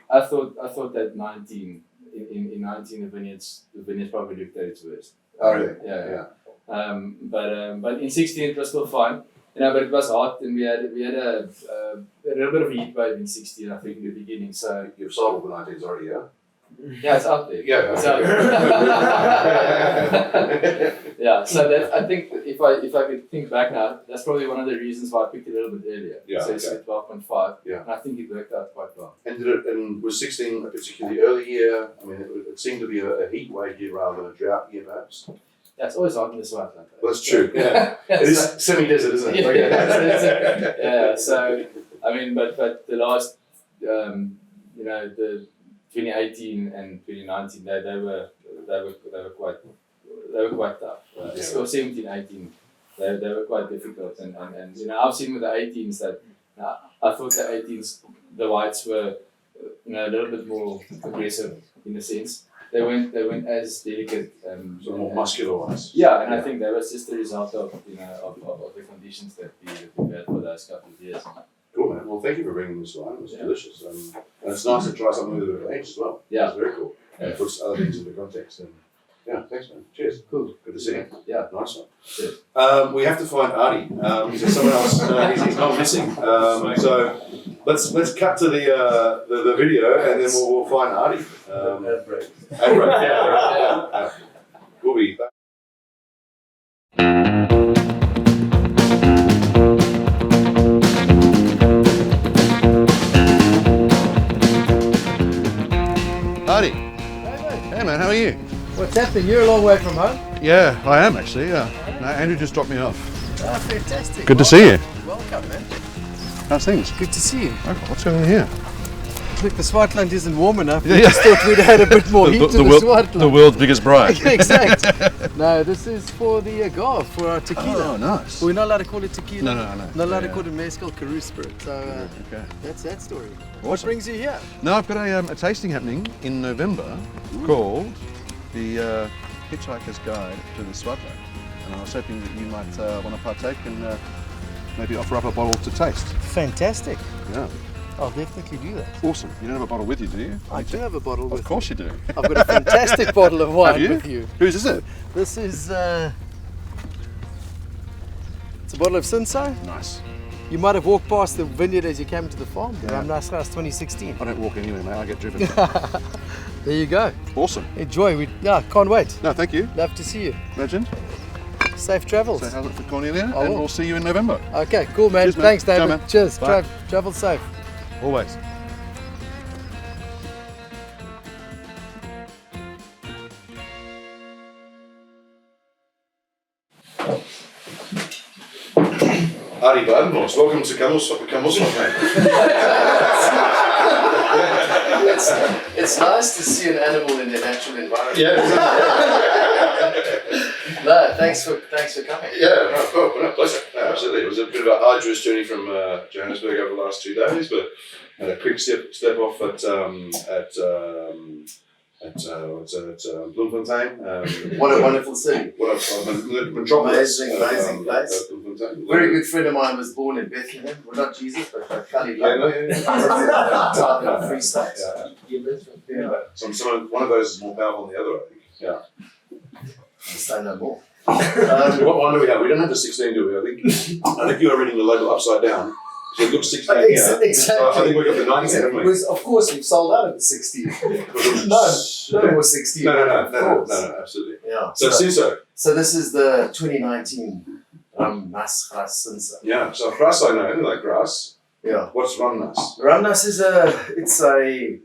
I thought that 19 in 19 the vineyards probably looked at its worst. Oh really? Yeah. But in 16 it was still fine. But it was hot and we had a little bit of a heat wave in 16 I think in the beginning. So You've sold all the 19s already, yeah? yeah, it's out there. Yeah. So, yeah. So that I think if I could think back now, that's probably one of the reasons why I picked it a little bit earlier. Yeah, So it's at 12.5. Yeah. And I think it worked out quite well. And was 16 a particularly early year? I mean, it seemed to be a heat wave year rather than a drought year, perhaps. Yeah, it's always hot in the Swartland. Well, that's true. Yeah. It is semi-desert, isn't it? Yeah. So I mean, but the last, the 2018 and 2019, they were quite tough. So 17, 18, they were quite difficult. And I've seen with the 18s that I thought the 18s, the whites were a little bit more aggressive in a sense. They weren't as delicate. Sort of more muscular ones. Yeah, and I think that was just the result of the conditions that we had for those couple of years. Cool, man. Well, thank you for bringing this wine. It was delicious. And it's nice to try something with a bit of age as well. Yeah. It's very cool. And it puts other things into context. And yeah, thanks, man. Cheers. Cool. Good to see you. Yeah. Nice one. Cheers. We have to find Artie. There's someone else. He's not missing. So let's cut to the video and then we'll find Artie. Ad break. Yeah. We'll be back. Artie. Hey man, how are you? What's happening? You're a long way from home. Yeah, I am actually, yeah. No, Andrew just dropped me off. Ah, fantastic. Good to see you. Welcome, man. How's things? Good to see you. Okay, what's going on here? Look, the Swartland isn't warm enough. Yeah, We just thought we'd had a bit more heat to the Swartland. The world's biggest bride. Exact. No, this is for the agave, for our tequila. Oh, nice. We're not allowed to call it tequila. No. Not allowed to Yeah. call it mezcal, Carew spirit. So Okay. that's that story. What Awesome. brings you here? No, I've got a tasting happening in November called the Hitchhiker's Guide to the Swartland. And I was hoping that you might want to partake and maybe offer up a bottle to taste. Fantastic. Yeah. I'll definitely do that. Awesome. You don't have a bottle with you, do you? I do have a bottle with Of course you do. me. I've got a fantastic bottle of wine Have you? with you. Whose is it? This is it's a bottle of Cinsault. Nice. You might have walked past the vineyard as you came to the farm. Yeah. I'm Nice House 2016. I don't walk anywhere, mate. I get driven. There you go. Awesome. Enjoy. Can't wait. No, thank you. Love to see you. Legend. Safe travels. So how's it for Cornelia? I And will. we'll see you in November. Okay, cool, man. Cheers, man. Thanks, Ciao, David. man. Cheers. Bye. Travel safe. Always. Artie Badenbos, welcome to Kalmoesfontien. it's nice to see an animal in their natural environment. Yeah. No, thanks for coming. Yeah, no, cool. No, pleasure. No, absolutely. It was a bit of an arduous journey from Johannesburg over the last 2 days, but had a quick step off at Bloemfontein. What a wonderful city. What a metropolis. Amazing place. Bloemfontein. Very good friend of mine was born in Bethlehem. Well, not Jesus, but Kali. Yeah. Free State. Yeah. One of those is more powerful than the other, I think. Yeah. I'll say no more. What one do we have? We don't have the 16, do we? I think you are reading the label upside down. So it looks 16 here. Exactly. So I think we got the 19, haven't we? Because of course we've sold out of the 16. No more 16. No, absolutely. Yeah. So Sinso. So this is the 2019 Mas Gras Sinso. Yeah. So grass I know, only like grass. Yeah. What's Ramnas? Ramnas is a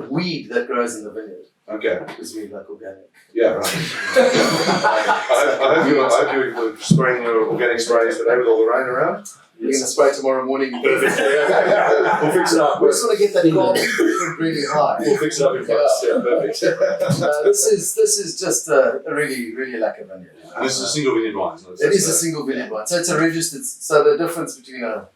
weed that grows in the vineyard. Okay. It's weed like organic. Yeah, right. I hope you're spraying your organic sprays today with all the rain around. You're going to spray tomorrow morning. Perfect. Yeah. We'll fix it up. We just want to get that carbon footprint really high. We'll fix it up in place. Yeah, perfect. This is just a really lekker vineyard. And this is a single vineyard wine, isn't it? It is a single vineyard wine. So it's a registered. So the difference between a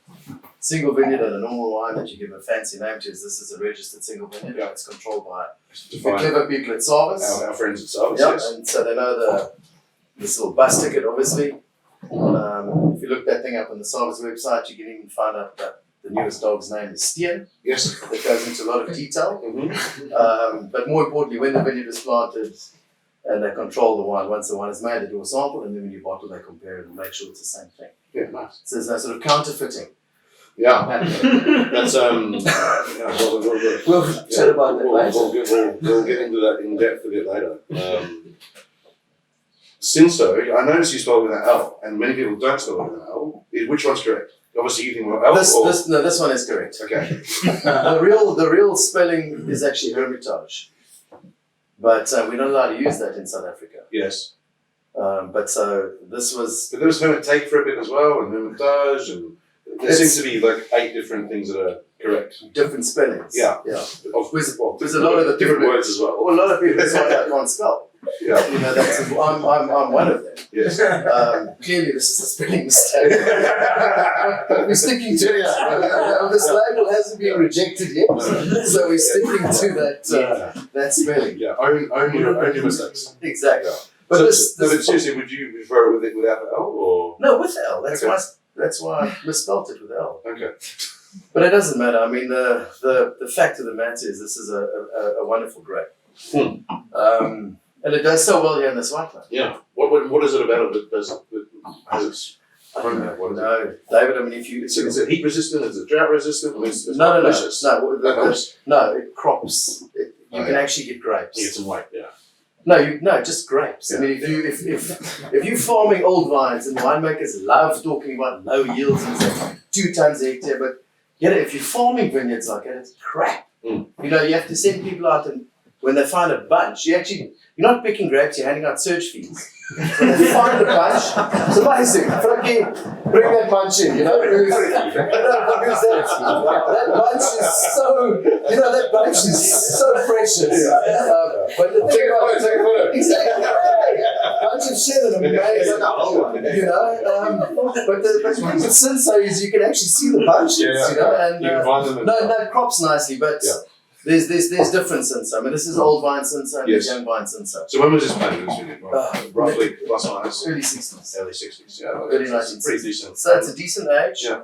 single vineyard and a normal wine that you give a fancy name to is this is a registered single vineyard. Yeah. It's controlled by the Define clever people at Sarvis. our friends at Sarvis, Yeah, yes. and so they know this little bus ticket, obviously. If you look that thing up on the Sarvis website, you can even find out that the newest dog's name is Steen. Yes. That goes into a lot of detail. Mm-hmm. But more importantly, when the vineyard is planted and they control the wine, once the wine is made, they do a sample, and then when you bottle, they compare it and make sure it's the same thing. Yeah, nice. So there's no sort of counterfeiting. Yeah. happening. That's We'll chat about that later. We'll get into that in depth a bit later. Sinso, I noticed you spelled with an L, and many people don't spell it with an L. Which one's correct? Obviously, you think well, L or This one is correct. okay. The real spelling is actually Hermitage, but we're not allowed to use that in South Africa. Yes. But so this was. But there was Hermitage for a bit as well, and Hermitage, and there seems to be like 8 different things that are correct. Different spellings. Yeah. There's a lot of the different people, words as well. a lot of people can't spell. Yeah. You know, I'm one of them. Yes. Clearly, this is a spelling mistake. We're sticking to it. This label hasn't been rejected yet, so we're sticking to that spelling. Yeah. Own your mistakes. Exactly. But But seriously, would you prefer it with it without the L or? no, with L. Okay. That's why I misspelled it with L. Okay. But it doesn't matter. I mean, the fact of the matter is, this is a wonderful grape. And it does so well here in the Swartland. Yeah. What is it about it that does it? Has its I don't know. What is it? No, David. I mean, if you Is it heat resistant? Is it drought resistant? It's no, delicious. That helps. no, it crops. You Oh, can yeah. actually get grapes. You get some weight. Yeah. No, just grapes. I mean, if you're farming old vines, and winemakers love talking about low yields and say 2 tons a hectare, but if you're farming vineyards like that, it's crap. Mm. You know, you have to send people out, and when they find a bunch, you're not picking grapes, you're handing out search fees. So they find a bunch, it's amazing. Frankie, bring that bunch in, you know. Who's that? That bunch is so precious. But the thing about exactly, bunch of shit and amazing, you know. But the thing with Sinso is you can actually see the bunches, you know, and you can find them. no, it crops nicely, but. Yeah. There's different Sinso. I mean, this is old vine Sinso and Yes. there's young vine Sinso. So when was this planted? Roughly plus minus Early 60s. early 60s. Yeah. Early That's 1960s. pretty decent. So it's a decent age. Yeah.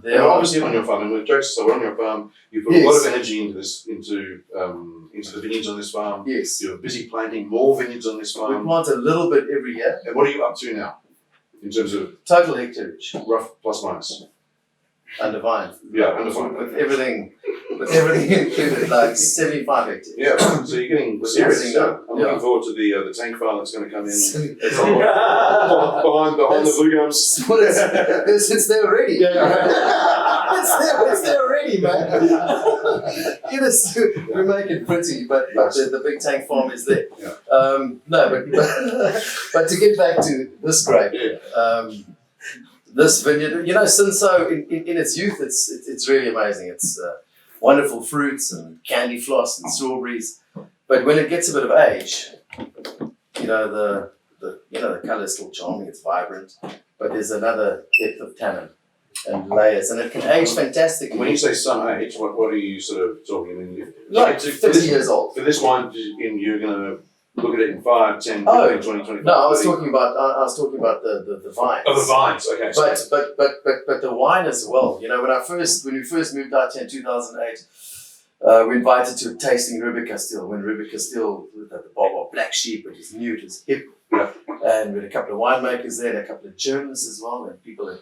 There are Obviously on your farm, and with jokes, so we're on your farm. You put a lot of energy into this, into the vineyards on this farm. yes. You're busy planting more vineyards on this We farm. plant a little bit every year. And what are you up to now, in terms of Total hectareage rough plus minus? under vine. Yeah, under vine. With everything included, like 75 hectares. Yeah, so you're getting serious. Everything Yeah. done. I'm Yeah. looking forward to the tank farm that's going to come in. It's behind the blue gums. Well, it's there already. It's there already, man. We make it pretty, but the big tank farm is there. Yeah. But to get back to this grape, this vineyard, you know, Sinso in its youth, it's really amazing. wonderful fruits and candy floss and strawberries. But when it gets a bit of age, the colour is still charming, it's vibrant, but there's another depth of tannin and layers, and it can age fantastically. When you say some age, what are you sort of talking? I mean, Like 30 years old. For this wine, you're going to look at it in 5, 10, 15, Oh, 20, 25. No, I was 30. talking about the vines. Oh, the vines. Okay. But the wine as well. When we first moved out here in 2008, we invited to a tasting Ruby Castile. When Ruby Castile, the Bob Black Sheep, it was new, it was hip. Yeah. And we had a couple of winemakers there, and a couple of journalists as well, and people that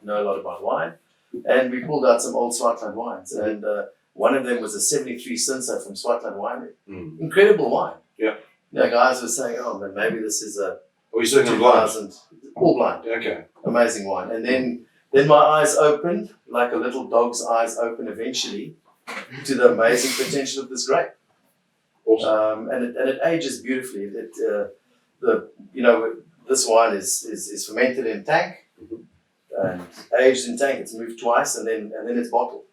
know a lot about wine. And we pulled out some old Swartland wines, and one of them was a 73 Cinsault from Swartland Winery. Mm. Incredible wine. Yeah. Guys were saying, oh man, maybe this is a Are you sitting in blind? 2000, all blind. Okay. Amazing wine. And then my eyes opened, like a little dog's eyes open eventually, to the amazing potential of this grape. Awesome. And it ages beautifully. This wine is fermented in tank and aged in tank. It's moved twice, and then it's bottled,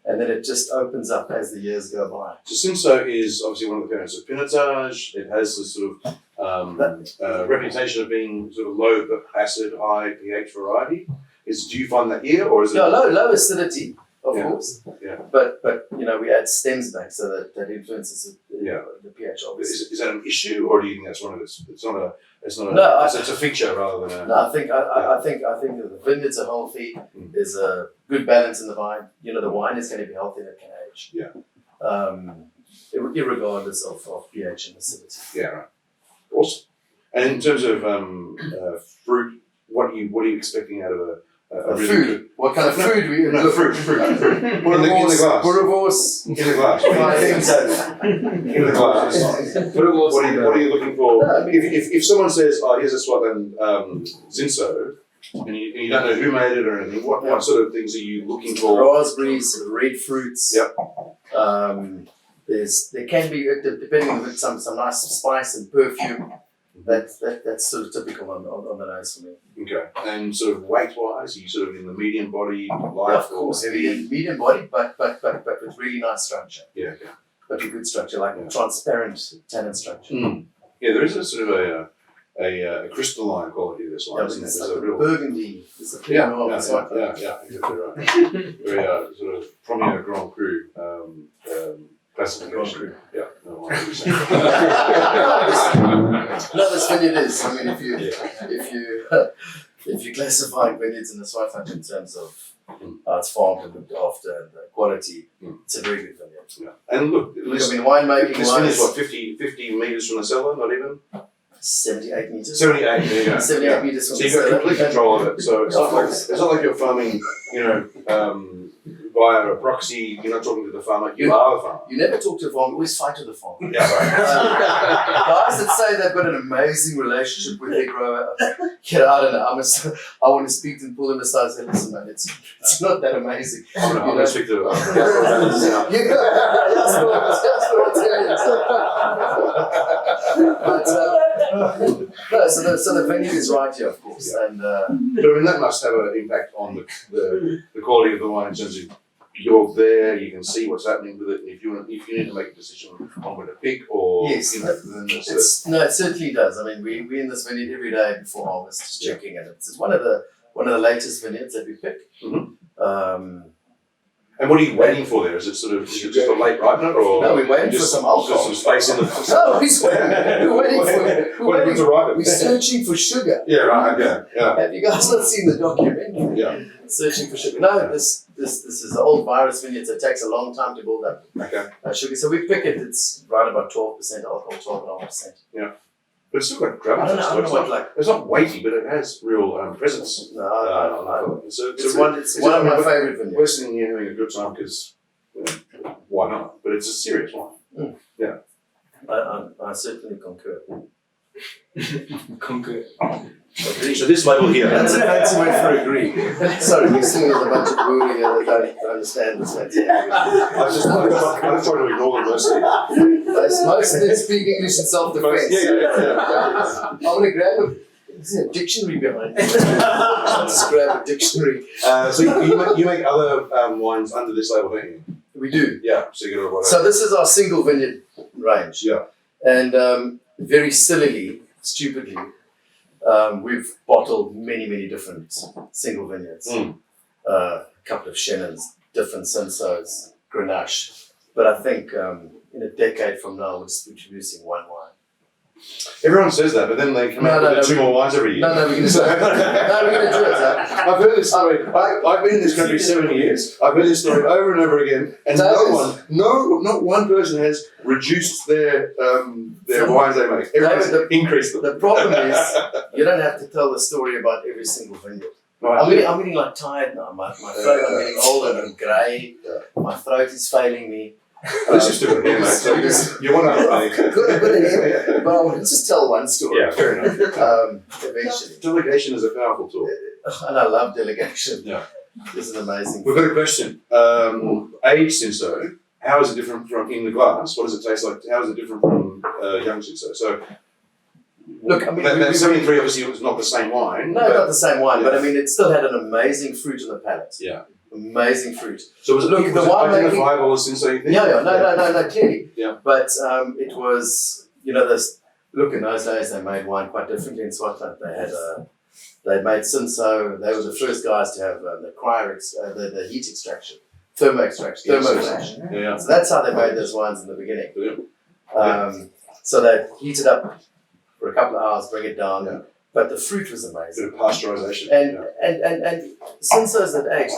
and then it just opens up as the years go by. So Cinsault is obviously one of the parents of Pinotage. It has this sort of reputation of being sort of low acid, high pH variety. Do you find that here, or is it? No, low acidity, of Yeah. course. Yeah. But we add stems back, so that influences the pH. Obviously. Is that an issue, or do you think that's one of its? It's not a. It's a feature rather than a. No, I think that the vineyards are healthy. There's a good balance in the vine. The wine is going to be healthy and it can age. Yeah. Irregardless of pH and acidity. Yeah. Right. Awesome. And in terms of fruit, what are you expecting out of a really food. good- What kind of food we No, fruit. In the glass. Boerewors. In the glass. In the glass. What are you looking for? No, I mean- If someone says, "Oh, here's a Swartland Cinsault," and you don't know who made it or anything, what sort of things are you looking for? Raspberries, red fruits. Yep. There can be, depending on it, some nice spice and perfume. That's sort of typical on the nose for me. Okay. And sort of weight-wise, are you sort of in the medium body, Yeah, light of course, or heavy? medium body, but with really nice structure. Yeah. Okay. But a good structure, like a transparent tannin structure. Mm. Yeah, there is a sort of a crystalline quality to this wine, Yeah, isn't it's there? like There's a real burgundy. It's a Yeah, Pinot Noir, it's like that. exactly right. Very sort of Premier Grand Cru classification. Grand Cru. Yeah, no, 100%. No, this vineyard is. I mean, if you classify vineyards in the Swartland in terms of how it's farmed and looked after and the quality, it's a very good vineyard. Yeah. And look, Look, I mean, winemaking this vineyard is wise, what, 50 metres from the cellar, not even? 78 meters. 78, there you go. 78 Yeah. meters from So the you've got cellar. complete control of it. So it's Of not like course. you're farming, via a proxy. You're not talking to the farmer. You are the farmer. You never talk to a farmer, you always fight with the farmer. Yeah, right. Guys that say they've got an amazing relationship with their grower, I don't know. I want to speak to them, pull them aside and say, listen, man, it's not that amazing. I'm going to speak to But so the venue is right here, of course, Yeah. and But I mean, that must have an impact on the quality of the wine in terms of you're there, you can see what's happening with it. And if you need to make a decision on where to pick or Yes. then it's it certainly does. I mean, we in this vineyard every day before harvest, just checking, and it's one of the latest vineyards that we pick. Mhm. and what are you waiting for there? Is it just a late ripener or No, we're waiting for just some alcohol. some space in the No, we're waiting to ripen? We're searching for sugar. Yeah, right, okay. Yeah. Have you guys not seen the documentary? Yeah. Searching for sugar. No, this is an old virus vineyard, so it takes a long time to build up Okay. sugar. So we pick it, it's right about 12% alcohol, 12.5%. But it's still got gravity. I don't know what like. It's not weighty, but it has real presence. No, on the I- colour. So it's one of my favourite vineyards. We're sitting here having a good time because why not? But it's a serious one. I certainly concur. Concur. So this label here. That's a fancy word for agree. Sorry, we're sitting with a bunch of brewery here that don't understand this fancy word. I'm trying to ignore them mostly. Most of them speak English in self-defense. Yeah. I'm going to grab a dictionary behind me. Just grab a dictionary. So you make other wines under this label, don't you? We do. Yeah, so you got to So this is our single vineyard range. Yeah. And very stupidly, we've bottled many different single vineyards. A couple of Shannons, different Cinsaults, Grenache. But I think in a decade from now, we'll just be producing one wine. Everyone says that, but then they come out with two more wines every year. No, we're going to do it. I've heard this story. I've been in this country 7 years. I've heard this story over and over again, and not one person has reduced their wines they make. Everyone's increased them. The problem is, you don't have to tell the story about every single vineyard. Right. I'm getting like tired now. My throat, I'm getting old and I'm grey. My throat is failing me. Let's just do it here, mate. So you want to Good, but I want to just tell one story. Yeah, fair enough. Eventually. Delegation is a powerful tool. And I love delegation. Yeah. It's an amazing We've got a question. Aged Cinsault, how is it different from in the glass? What does it taste like? How is it different from young Cinsault? So, look, I mean, that 73 obviously was not the same wine. No, not the same wine, but I mean, it still had an amazing fruit on the palate. Yeah. Amazing fruit. So was it Look, the wine making? identifiable as Cinsault, you think? No, clearly. Yeah. But it was, look, in those days they made wine quite differently in Swartland. They made Cinsault. They were the first guys to have the heat extraction, thermo flash. Yeah. So that's how they made those wines in the beginning. Yeah. So they heat it up for a couple of hours, bring it down. Yeah. But the fruit was Bit amazing. of pasteurisation. And Cinsaults at age,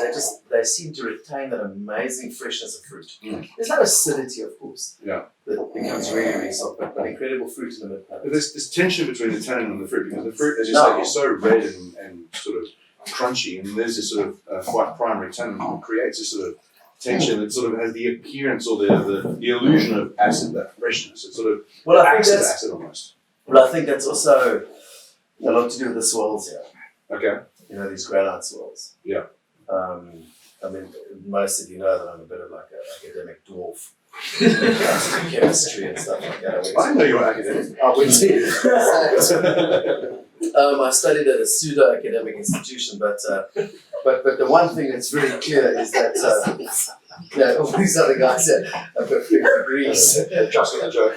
they seem to retain that amazing freshness of fruit. There's no acidity, of course. Yeah. That becomes really soft, but incredible fruit in the mid palate. There's this tension between the tannin and the fruit, because the fruit, as you say, is so red and sort of crunchy, and there's this sort of quite primary tannin that creates this sort of tension that sort of has the appearance or the illusion of acid, that freshness. It sort of acts as acid almost. Well, I think that's also a lot to do with the swirls here. Okay. These granite swirls. Yeah. I mean, most of you know that I'm a bit of like an academic dwarf. Chemistry and stuff like that. I didn't know you were academic. I went to. I studied at a pseudo-academic institution, but the one thing that's very clear is that all these other guys have got 50 degrees. Just got a joke.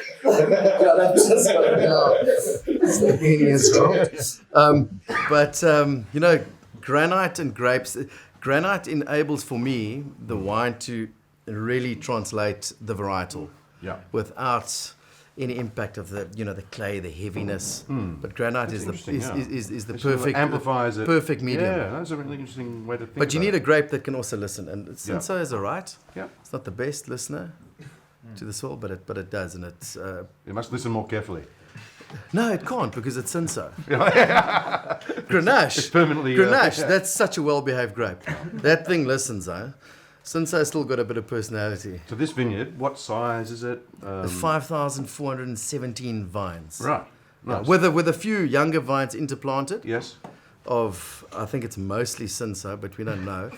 But granite and grapes. Granite enables for me the wine to really translate the varietal. Yeah. Without any impact of the clay, the heaviness. But granite is the perfect amplifies it. Perfect medium. Yeah, that's a really interesting way to think. But you about need it. a grape that can also listen, and Cinsault is alright. Yeah. It's not the best listener to the soil, but it does, and it's. You must listen more carefully. No, it can't because it's Cinsault. Grenache. It's permanently. Grenache. That's such a well-behaved grape. That thing listens, Cinsault's still got a bit of personality. So this vineyard, what size is it? 5,417 vines. Right. Yeah, Nice. with a few younger vines interplanted. Yes. I think it's mostly Cinsault, but we don't know.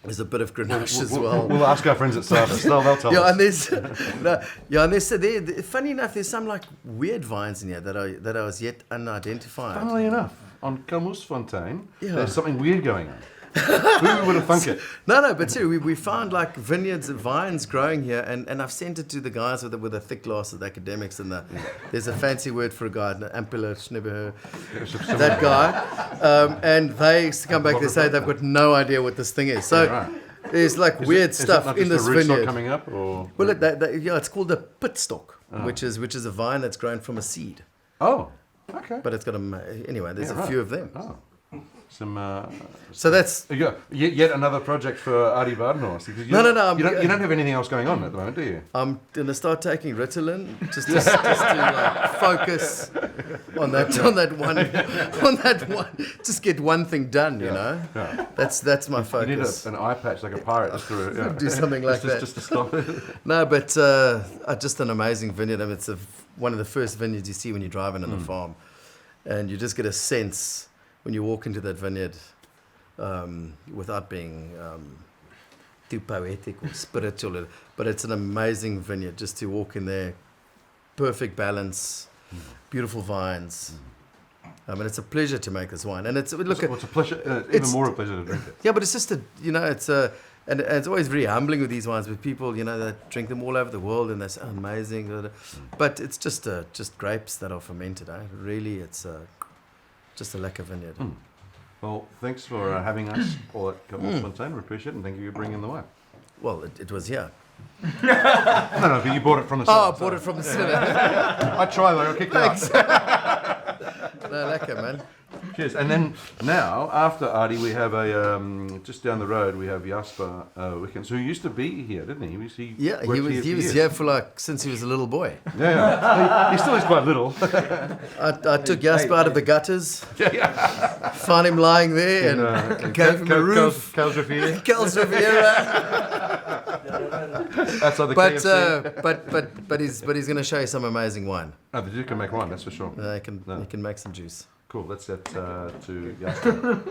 There's a bit of Grenache as well. We'll ask our friends at Sarvis. They'll tell us. And there's funny enough, there's some like weird vines in here that are as yet unidentified. Funnily enough, on Kalmoesfontien, Yeah. there's something weird going on. Who would have thunk it? No, but seriously, we found like vineyards and vines growing here, and I've sent it to the guys with the thick glasses, the academics, and there's a fancy word for a guy, Aprilskloof, that guy, and they come back, they say they've got no idea what this thing is. So there's like weird stuff in this vineyard. Coming up, or well, it's called a pitstock, which is a vine that's grown from a seed. Oh, okay. But it's got anyway. There's a few of them. Oh. So that's yet another project for Arie Baardenhorst. No. You don't have anything else going on at the moment, do you? I'm gonna start taking Ritalin just to like focus on that one. Just get one thing done, you know. Yeah. That's my You need focus. an eye patch like a pirate just to Do something like that. Just to stop it. No, but just an amazing vineyard. I mean, it's one of the first vineyards you see when you're driving on the farm, and you just get a sense when you walk into that vineyard, without being too poetic or spiritual, but it's an amazing vineyard just to walk in there. Perfect balance, beautiful vines. And it's a pleasure to make this wine. And it's a pleasure. Even more a pleasure to drink it. Yeah, but it's just And it's always very humbling with these wines, with people, you know, that drink them all over the world and they say, amazing. But it's just grapes that are fermented. Really, it's just a lekker vineyard. Well, thanks for having us all at Kalmoesfontien. We appreciate it, and thank you for bringing the wine. Well, it was here. No, but you bought it from the cellar. I bought it from the cellar. I tried, though. I kicked it out. No, lekker, man. Cheers. And then now, after Artie, we have just down the road, we have Jasper Wickens, who used to be here, didn't he? He was here for since he was a little boy. Yeah. He still is quite little. I took Jasper out of the gutters, found him lying there, and gave him a roof. Kel's Riviera. Kel's Riviera. That's like the KFC. but he's going to show you some amazing wine. Oh, the Duke can make wine, that's for sure. He can make some juice. Cool, let's get to Jasper.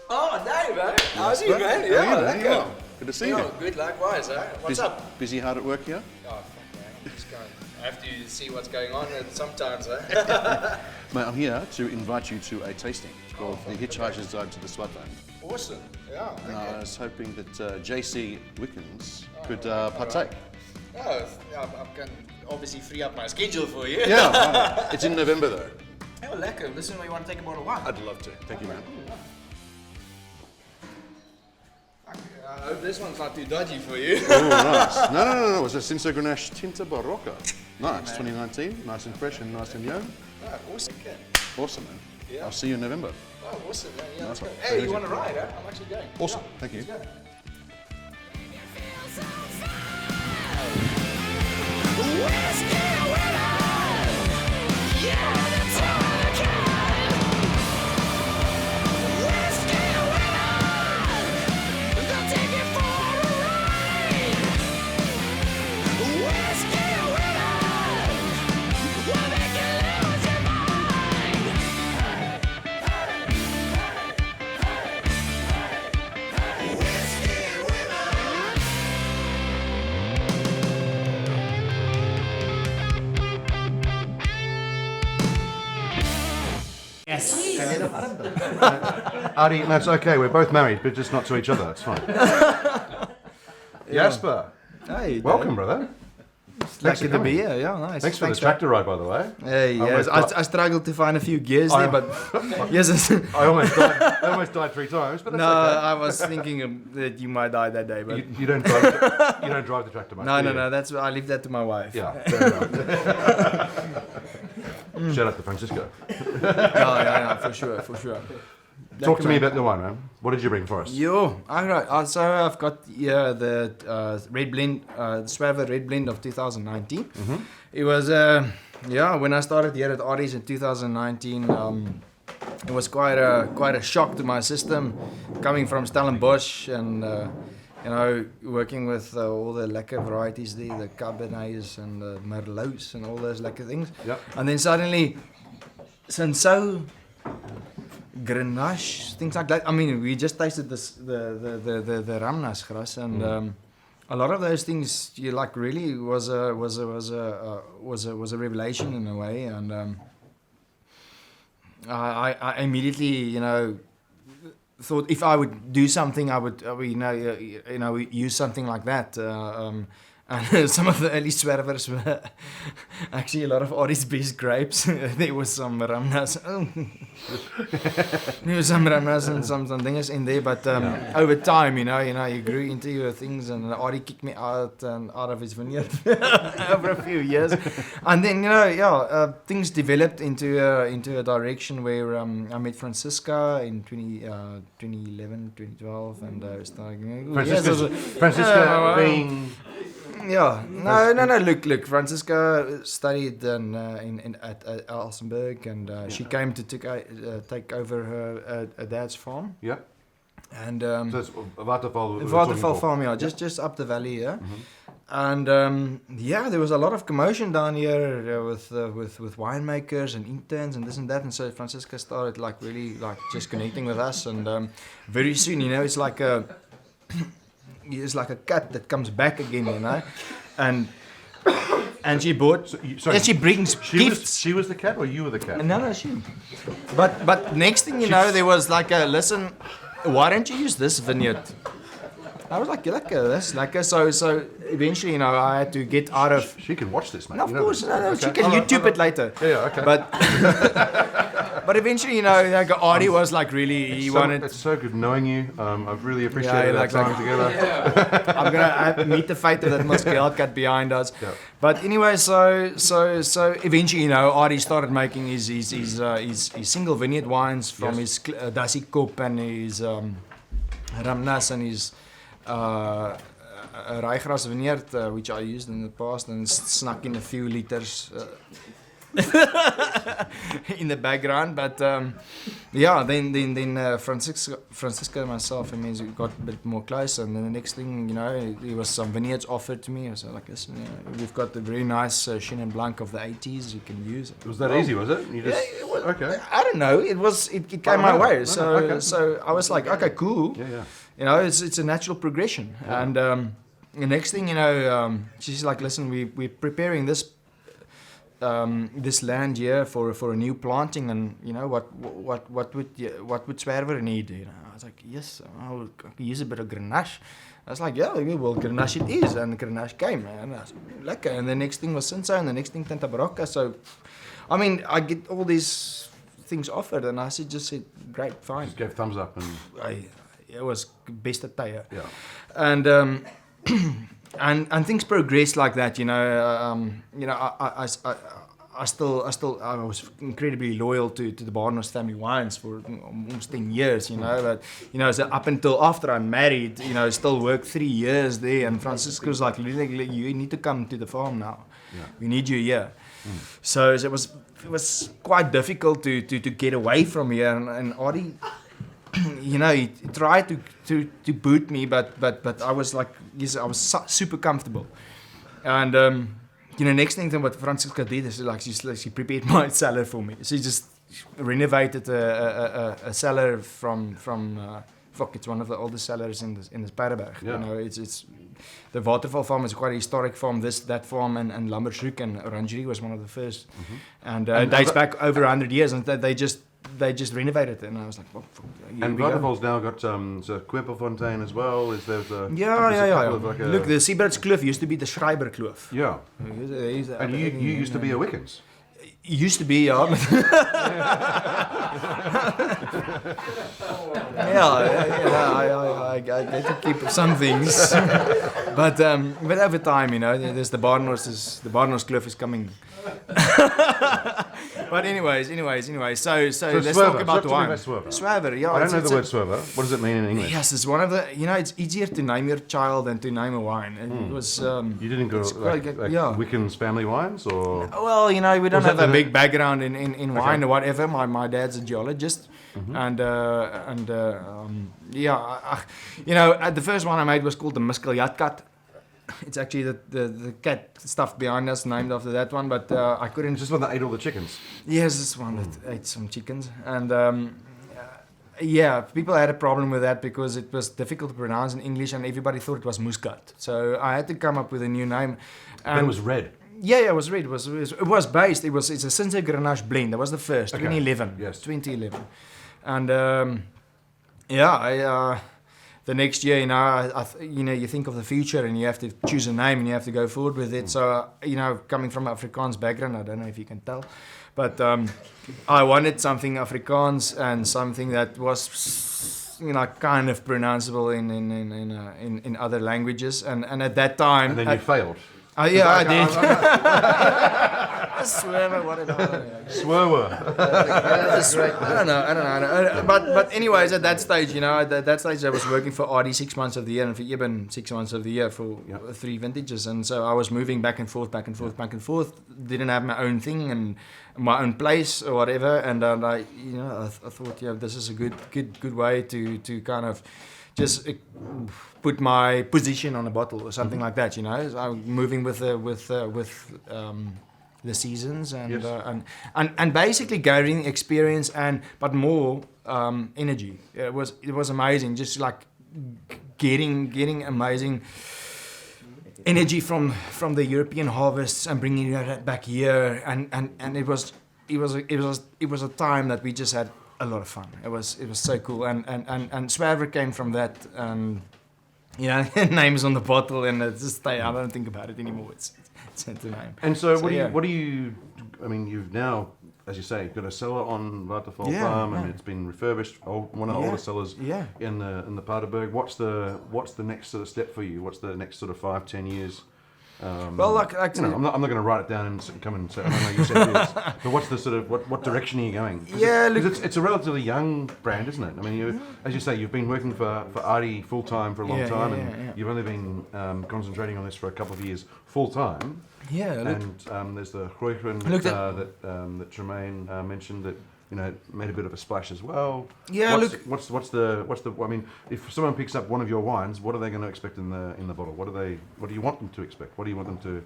Oh, Dave, eh? How's you, man? Yeah, lekker. Good to see you. Good, likewise, eh? What's up? Busy, hard at work here? Oh, fuck, man. I'm just going. I have to see what's going on sometimes, eh? Mate, I'm here to invite you to a tasting called The Hitchhiker's Guide to the Swartland. Awesome. Yeah. And I was hoping that JC Wickens could partake. Oh, yeah, I can obviously free up my schedule for you. Yeah, it's in November though. Oh, lekker. Listen, you want to take a bottle of wine? I'd love to. Thank you, man. I hope this one's not too dodgy for you. Oh, nice. No. It's a Cinso Grenache Tinta Barocca. Nice, 2019. Nice and fresh and nice and young. Oh, awesome. Okay. Awesome, man. Yeah. I'll see you in November. Oh, awesome. Yeah, let's Nice go. one. Hey, you want to ride, eh? I'm actually going. Awesome. Yeah. Thank you. Let's go. Artie, that's okay. We're both married, but just not to each other. It's fine. Jasper. Hey, welcome, brother. Lucky to be here. Yeah, nice. Thanks for the tractor ride, by the way. Yes, I struggled to find a few gears there, but yes, I almost died 3 times, but that's no, okay. I was thinking that you might die that day, but You don't drive. You don't drive the tractor, mate. no. That's I leave that to my wife. Yeah. Fair enough. Shout out to Francisco. Yeah, for sure. Talk to me about the wine, man. What did you bring for us? Yo, alright. So I've got here the red blend, the Swartland red blend of 2019. Mm-hmm. It was when I started here at Artie's in 2019. It was quite a shock to my system, coming from Stellenbosch and working with all the lekker varieties there, the Cabernets and the Merlots and all those lekker things. Yep. And then suddenly, Cinso, Grenache, things like that. I mean, we just tasted this the Ramnas grass, and a lot of those things you like really was a revelation in a way, and I immediately thought if I would do something, I would use something like that. And some of the early Swervers were actually a lot of Audie's best grapes. There was some Ramnas. There was some Ramnas and some things in there. But over time, you grew into your things, and Audie kicked me out of his vineyard over a few years. And then, things developed into a direction where I met Francisca in 2011, 2012, and started. Francisca being Yeah, no. Look. Francisca studied at Alsenberg, and she came to take over her dad's farm. Yeah. And so it's Waterval. Waterval farm, yeah, just up the valley, yeah. And there was a lot of commotion down here with winemakers and interns and this and that, and so Francisca started like really like just connecting with us, and very soon, it's like a cat that comes back again, and she bought. And she brings gifts. She was the cat, or you were the cat? No, she. But next thing you know, there was like a listen. Why don't you use this vineyard? I was like, so eventually, I had to get out of. She can watch this, mate. No, of course, no, she can YouTube it later. Yeah, okay. But eventually, like Artie was like really, wanted. It's so good knowing you. I've really appreciated our time together. Yeah. I'm gonna meet the fate of that Moscow cat behind us. Yeah. But anyway, so eventually, Artie started making his single vineyard wines from his Dassie Kop and his Ramnas and his Ryegrass vineyard, which I used in the past, and snuck in a few liters in the background. But then Francisca and myself, we got a bit more close, and then the next thing, there was some vineyards offered to me. I was like, listen, we've got the very nice Chenin Blanc of the 80s you can use. Was that easy, was it? It was, okay. I don't know. It came my way. So I was like, okay, cool. Yeah. It's a natural progression. Yeah. And the next thing, she's like, listen, we're preparing this land here for a new planting, and what would Swerver need? I was like, yes, I could use a bit of Grenache. I was like, yeah, well, Grenache it is, and Grenache came, and I was like, lekker. And the next thing was Cinsault, and the next thing Tanta Barocca. So, I get all these things offered, and I just said, great, fine. Just gave thumbs up, and it was best at tire. Yeah. And and things progressed like that, I was incredibly loyal to the Barnard's family wines for almost 10 years, but so up until after I married, still worked 3 years there, and Francisco was like, you need to come to the farm now. Yeah. We need you here. So it was quite difficult to get away from here, and Artie, he tried to boot me, but I was like, yes, I was super comfortable. And next thing what Francisca did is like she prepared my cellar for me. She just renovated a cellar from it's one of the oldest cellars in this Paardeberg. Yeah. It's the Waterval farm is quite a historic farm. That farm and Lambertshoek and Orangerie was one of the first, and it dates back over 100 years, and they just renovated it, and I was like, well, and Waterval's now got Kalmoesfontien as well. Yeah. Look, the Aprilskloof used to be the Schreiberkloof. Yeah. And you used to be a Wickens. Used to be, yeah. I get to keep some things, but over time, there's the Barnard's is coming. But anyways, so let's talk about the wine. Swerver, yeah. I don't know the word swerver. What does it mean in English? Yes, it's one of the. It's easier to name your child than to name a wine. It was. You didn't go like Wickens family wines, or? Well, we don't have a big background in wine or whatever. My dad's a geologist, and the first one I made was called the Muskeljatkat. It's actually the cat stuff behind us named after that one, but I couldn't. Just one that ate all the chickens. Yes, this one that ate some chickens, and people had a problem with that because it was difficult to pronounce in English, and everybody thought it was Muscat. So I had to come up with a new name. And it was red. Yeah, it was red. It was based. It's a Cinsault Grenache blend. That was the first, 2011. Yes, 2011, and the next year, you think of the future and you have to choose a name and you have to go forward with it. So, coming from an Afrikaans background, I don't know if you can tell, but I wanted something Afrikaans and something that was, kind of pronounceable in other languages. And at that time, and then you failed. I did. Swerver, whatever. I don't know. Swerver. I don't know. But anyways, at that stage, at that stage I was working for RD 6 months of the year and for Eben 6 months of the year for 3 vintages. And so I was moving back and forth. Didn't have my own thing and my own place or whatever. And I thought, this is a good way to kind of just put my position on a bottle or something like that. So I'm moving with the seasons and basically gathering experience but more energy. It was amazing, just like getting amazing energy from the European harvests and bringing it back here, and it was a time that we just had a lot of fun. It was so cool, and Swartland came from that. Names on the bottle, and it's just I don't think about it anymore. It's the name. And so what do you? I mean, you've now, as you say, got a cellar on Waterfall Farm, and it's been refurbished. One of the older cellars in the Paardeberg. What's the next sort of step for you? What's the next sort of 5-10 years? I'm not going to write it down and come and say, I know you said this, but what's the sort of what direction are you going? Because it's a relatively young brand, isn't it? I mean, as you say, you've been working for Artie full time for a long time, and you've only been concentrating on this for a couple of years full time. And there's the Groeigroen that Tremaine mentioned that made a bit of a splash as well. What's the? I mean, if someone picks up one of your wines, what are they going to expect in the bottle? What do you want them to expect? What do you want them to?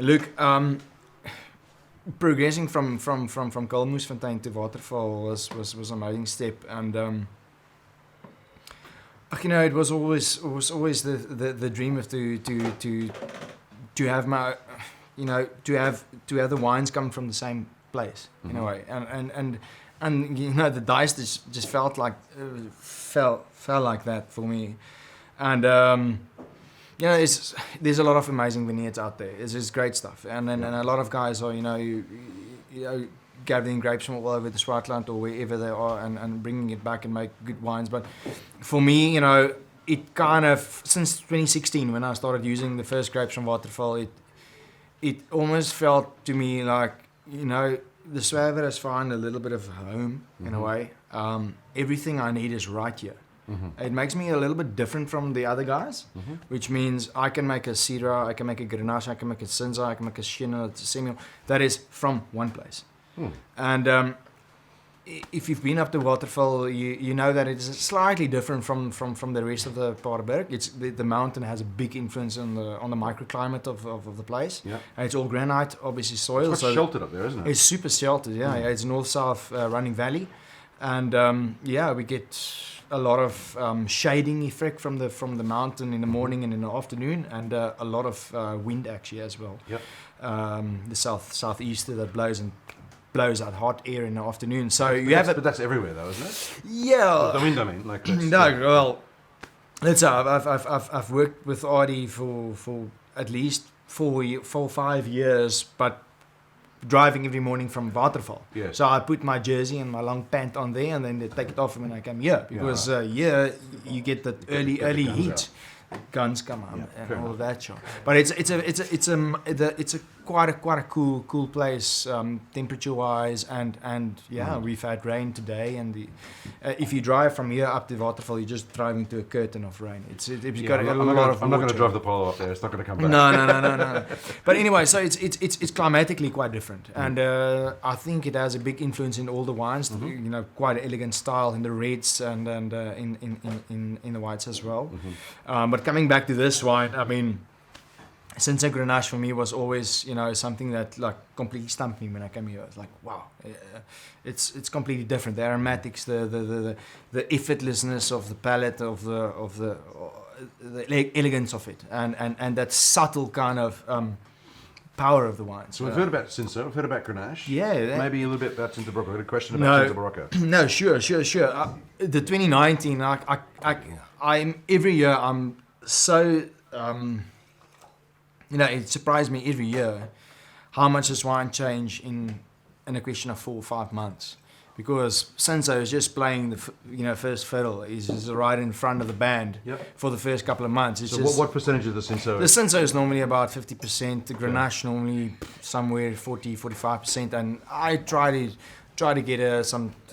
Look, progressing from Kalmoesfontien to Waterfall was an amazing step, and it was always the dream of to have my to have the wines come from the same place in a way, and the dice just felt like fell like that for me, and there's a lot of amazing vineyards out there. It's just great stuff, and a lot of guys are gathering grapes from all over the Swartland or wherever they are and bringing it back and make good wines. But for me, it kind of, since 2016 when I started using the first grapes from Waterfall, it almost felt to me like the Swartland has found a little bit of home in a way. Everything I need is right here. It makes me a little bit different from the other guys, which means I can make a Syrah, I can make a Grenache, I can make a Cinza, I can make a Chenin, a Semillon. That is from one place. And if you've been up to Waterfall, you know that it's slightly different from the rest of the Paardeberg. It's the mountain has a big influence on the microclimate of the place. And it's all granite, obviously soil. It's sheltered up there, isn't it? It's super sheltered. It's north-south running valley, and we get a lot of shading effect from the mountain in the morning and in the afternoon, and a lot of wind actually as well. The southeaster that blows out hot air in the afternoon. So but that's everywhere though, isn't it? Yeah. The wind, I mean, like this. No, well, let's say I've worked with Artie for at least 4-5 years, but driving every morning from Waterfall. So I put my jersey and my long pant on there, and then they take it off when I come here, because here you get that early heat. Guns come on and all of that shit. But it's a quite a cool place, temperature wise, and we've had rain today, and if you drive from here up to Waterfall, you're just driving to a curtain of rain. I'm not going to drive the Polo up there. It's not going to come back. No. But anyway, so it's climatically quite different, and I think it has a big influence in all the wines. Quite an elegant style in the reds and in the whites as well. But coming back to this wine, I mean, Cinza Grenache for me was always, something that like completely stumped me when I came here. It's like, wow, it's completely different. The aromatics, the effortlessness of the palate, of the elegance of it, and that subtle kind of power of the wine. So we've heard about Cinza, we've heard about Grenache. Maybe a little bit about Cinza Barocca. I had a question about Cinza Barocca. No, sure. The 2019, I'm every year I'm so it surprised me every year how much this wine changed in a question of 4 or 5 months, because Senso is just playing the first fiddle. He's just right in front of the band for the first couple of months. It's So just, what percentage of the Senso? the Senso is normally about 50%. The Grenache normally somewhere 40-45%, and I try to get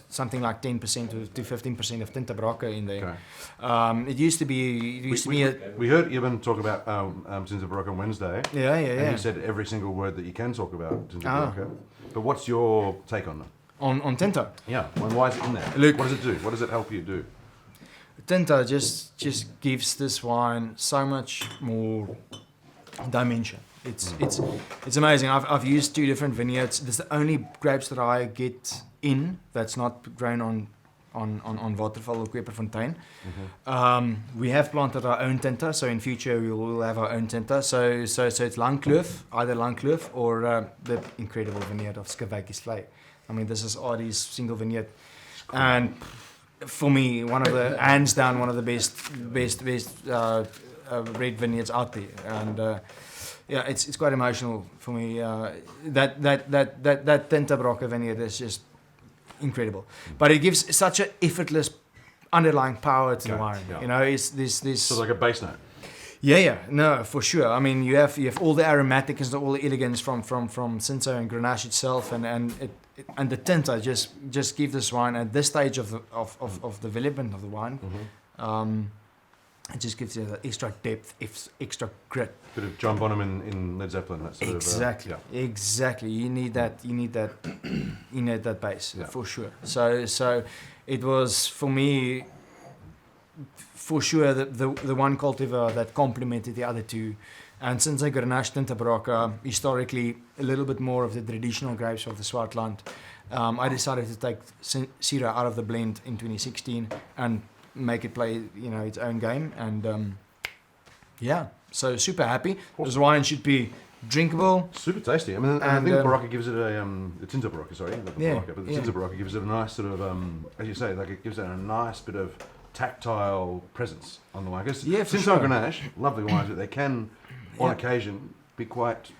something like 10% to 15% of Tinta Brocca in there. Okay. It used to be. We heard Eben talk about Tinta Brocca on Wednesday. Yeah. And he said every single word that you can talk about Tinta Brocca. But what's your take on it? On Tinta. Yeah. And why is it in there? Look, what does it do? What does it help you do? Tinta just gives this wine so much more dimension. It's amazing. I've used 2 different vineyards. This is the only grapes that I get in that's not grown on Waterval or Kalmoesfontien. We have planted our own Tinta, so in future we will have our own Tinta. So it's Langkloof, either Langkloof or the incredible vineyard of Kalmoesfontien. I mean, this is Audie's single vineyard, and for me, hands down, one of the best red vineyards out there. And it's quite emotional for me. That Tinta Brocca vineyard is just incredible, but it gives such an effortless underlying power to the wine. Yeah. You know, it's this. So like a bass note. Yeah, no, for sure. I mean, you have all the aromatic and all the elegance from Senso and Grenache itself, and the Tinta just give this wine at this stage of the development of the wine. It just gives you the extra depth, extra grit. Bit of John Bonham in Led Zeppelin. That sort Exactly. You need that. You need that base for sure. So it was for me. For sure, the one cultivar that complemented the other 2. And since I Grenache Tinta Brocca, historically a little bit more of the traditional grapes of the Swartland, I decided to take Syrah out of the blend in 2016 and make it play, its own game. And so super happy. This wine should be drinkable, super tasty. I mean, I think Barocca gives it the Tinta Brocca, sorry, not the Barocca, but the Tinta Brocca gives it a nice sort of, as you say, like it gives it a nice bit of tactile presence on the wine. Because Senso and Grenache, lovely wines, but they can, on occasion, be quite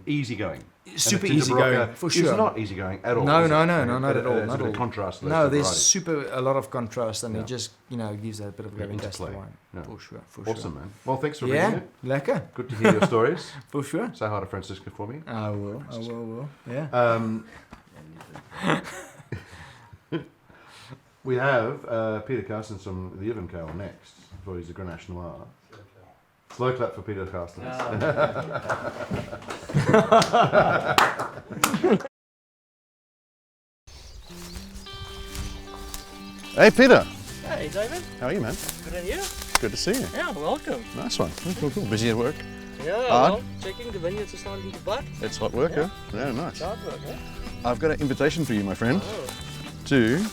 easygoing. Super easygoing, for sure. It's not easygoing at all. No, not at all. There's a bit of contrast. No, there's a lot of contrast, and it just gives that bit of gravitas to the wine. Yeah. For sure. Awesome, man. Well, thanks for being here. Lekker. Good to hear your stories. For sure. Say hi to Francisca for me. I will. Yeah. We have Peter Carstens from the Ivanhoe next for his Grenache Noir. Slow clap for Peter Carstens. Hey Peter. Hey David. How are you, man? Good, and you? Good to see you. Yeah, welcome. Nice one. Cool. Busy at work? Yeah, hard? well, checking the vineyards are starting to bud. It's hot work, yeah? Yeah, nice. It's hard work, eh? I've got an invitation for you, my friend, to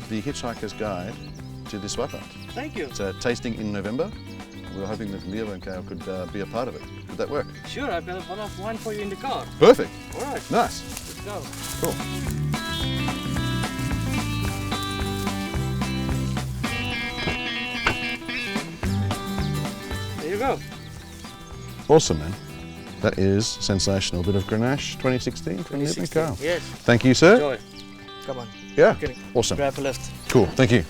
the Hitchhiker's Guide to the Swartland. Thank you. It's a tasting in November. We were hoping that Leo and Kale could be a part of it. Could that work? Sure, I've got a bottle of wine for you in the car. Perfect. All right. Nice. Let's go. Cool. There you go. Awesome, man. That is sensational. Bit of Grenache 2016 from Leo and Kale. Yes. Thank you, sir. Enjoy. Come on. Yeah. Okay. Awesome. Grab a lift. Cool. Thank you.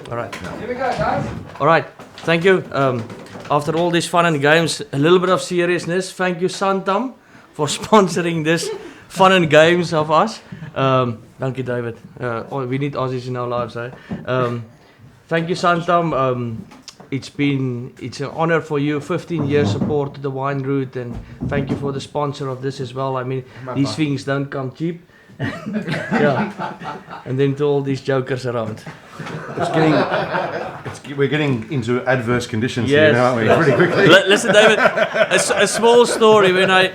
All right. Here we go, guys. All right. Thank you. After all this fun and games, a little bit of seriousness. Thank you, Santam, for sponsoring this fun and games of us. Thank you, David. We need Aussies in our lives, eh? Thank you, Santam. It's an honor for you. 15 years support to the wine route, and thank you for the sponsor of this as well. I mean, these things don't come cheap. Yeah, and then to all these jokers around. We're getting into adverse conditions here now, aren't we? Pretty quickly. Listen, David. A small story. When I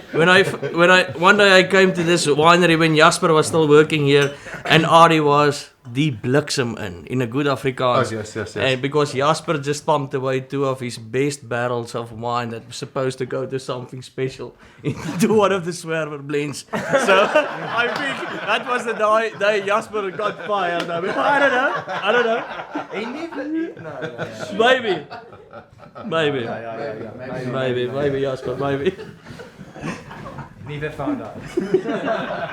one day I came to this winery when Jasper was still working here, and Arie was die bliksem in a good Afrikaans. Oh, yes. And because Jasper just pumped away 2 of his best barrels of wine that was supposed to go to something special into one of the Swerver blends. So I think that was the day Jasper got fired. I mean, I don't know. He never. No. Maybe. Maybe Jasper, maybe. Never found out.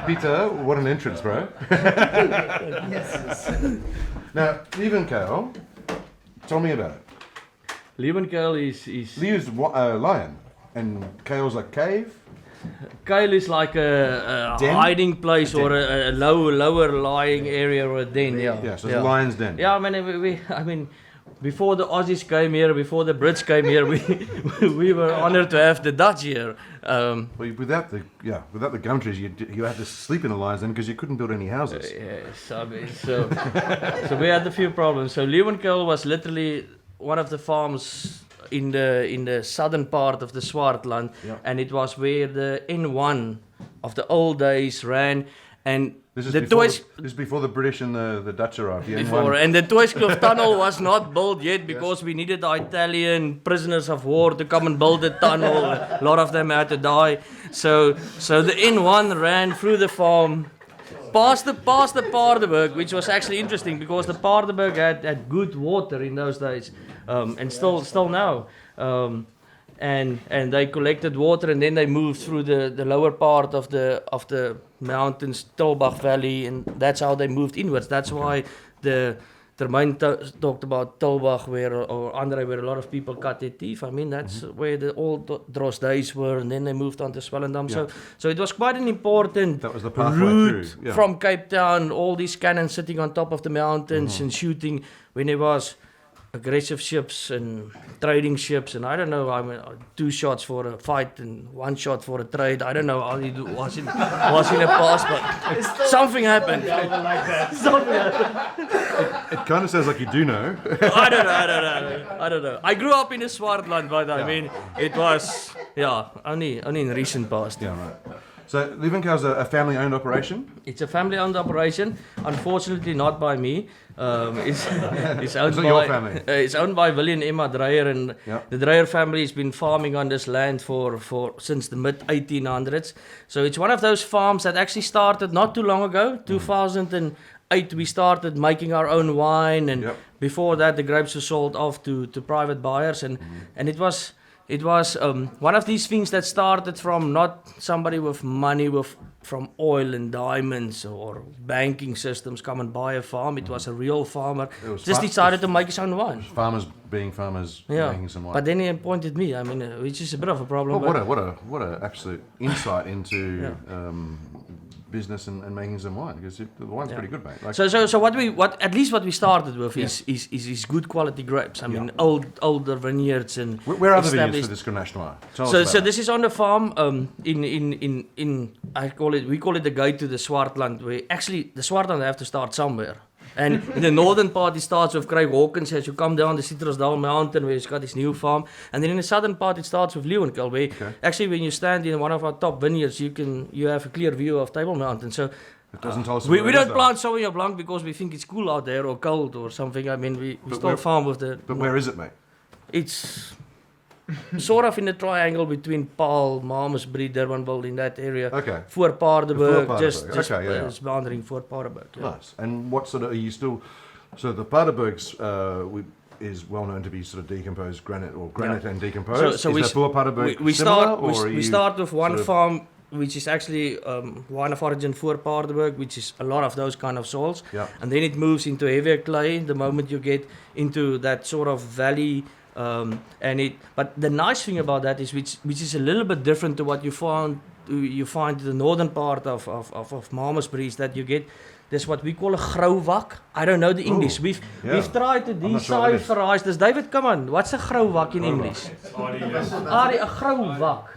Peter, what an entrance, bro. Yes. Now, Liebenkuil, tell me about it. Liebenkuil is Lie's lion, and Kuil's like cave. Kuil is like a Den? hiding place or a lower lying area or a den. Yeah, so it's a lion's den. Yeah, I mean, before the Aussies came here, before the Brits came here, we were honoured to have the Dutch here. Well, without the Gumtrees, you had to sleep in a lion's den because you couldn't build any houses. Yes, I mean, so we had a few problems. So Liebenkuil was literally one of the farms in the southern part of the Swartland, and it was where the N1 of the old days ran, and this is before the British and the Dutch arrived. And the Aprilskloof tunnel was not built yet because we needed the Italian prisoners of war to come and build the tunnel. A lot of them had to die. So the N1 ran through the farm, past the Paardeberg, which was actually interesting because the Paardeberg had good water in those days, and still now. And they collected water, and then they moved through the lower part of the mountains, Tulbach Valley, and that's how they moved inwards. That's why the Termijn talked about Tulbach, or Andre, where a lot of people cut their teeth. I mean, that's where the old Drosdays were, and then they moved on to Swellendam. Yeah. So it was quite an important route from Cape Town. All these cannons sitting on top of the mountains and shooting when there was aggressive ships and trading ships, and I don't know, I mean, 2 shots for a fight and 1 shot for a trade. I don't know how it was in the past, but something happened. Something happened. It kind of sounds like you do know. I don't know. I grew up in the Swartland, but I mean, it was, only in recent past. Yeah, right. So Liebenkuil's a family-owned operation? It's a family-owned operation. Unfortunately, not by me. It's owned by your family. It's owned by Willie and Emma Dreyer, and the Dreyer family has been farming on this land for since the mid 1800s. So it's one of those farms that actually started not too long ago. 2008, we started making our own wine, and before that, the grapes were sold off to private buyers, and it was one of these things that started from not somebody with money from oil and diamonds or banking systems come and buy a farm. It was a real farmer. Just decided to make his own wine. Farmers being farmers, making some wine. But then he appointed me. I mean, which is a bit of a problem. Well, what a absolute insight into business and making some wine, because the wine's pretty good, mate. Like, so what we started with is good quality grapes. I mean, older vineyards and where are the vineyards for this Grenache Noir? So this is on the farm in we call it the gate to the Swartland, where actually the Swartland have to start somewhere. And in the northern part, it starts with Craig Hawkins as you come down the Citrusdal mountain, where he's got his new farm. And then in the southern part, it starts with Liebenkuil, where actually when you stand in one of our top vineyards, you have a clear view of Table Mountain. So it doesn't tell us we don't plant Sauvignon Blanc because we think it's cool out there or cold or something. I mean, we still farm with the... But where is it, mate? It's sort of in the triangle between Paarl, Malmesbury, Durbanville, in that area. Okay. For Paardeberg, just it's boundary for Paardeberg. Yeah. Nice. And what sort of, are you still, so the Paardeberg's is well known to be sort of decomposed granite or granite and decomposed. So is that for Paardeberg we start with one sort of farm which is actually wine of origin for Paardeberg, which is a lot of those kind of soils. Yeah. And then it moves into heavier clay the moment you get into that sort of valley. But the nice thing about that is, which is a little bit different to what you find in the northern part of Malmesbury, is that you get this what we call a grauwak. I don't know the English. We've tried to decipher this. David, come on. What's a grauwak in English? A grauwak.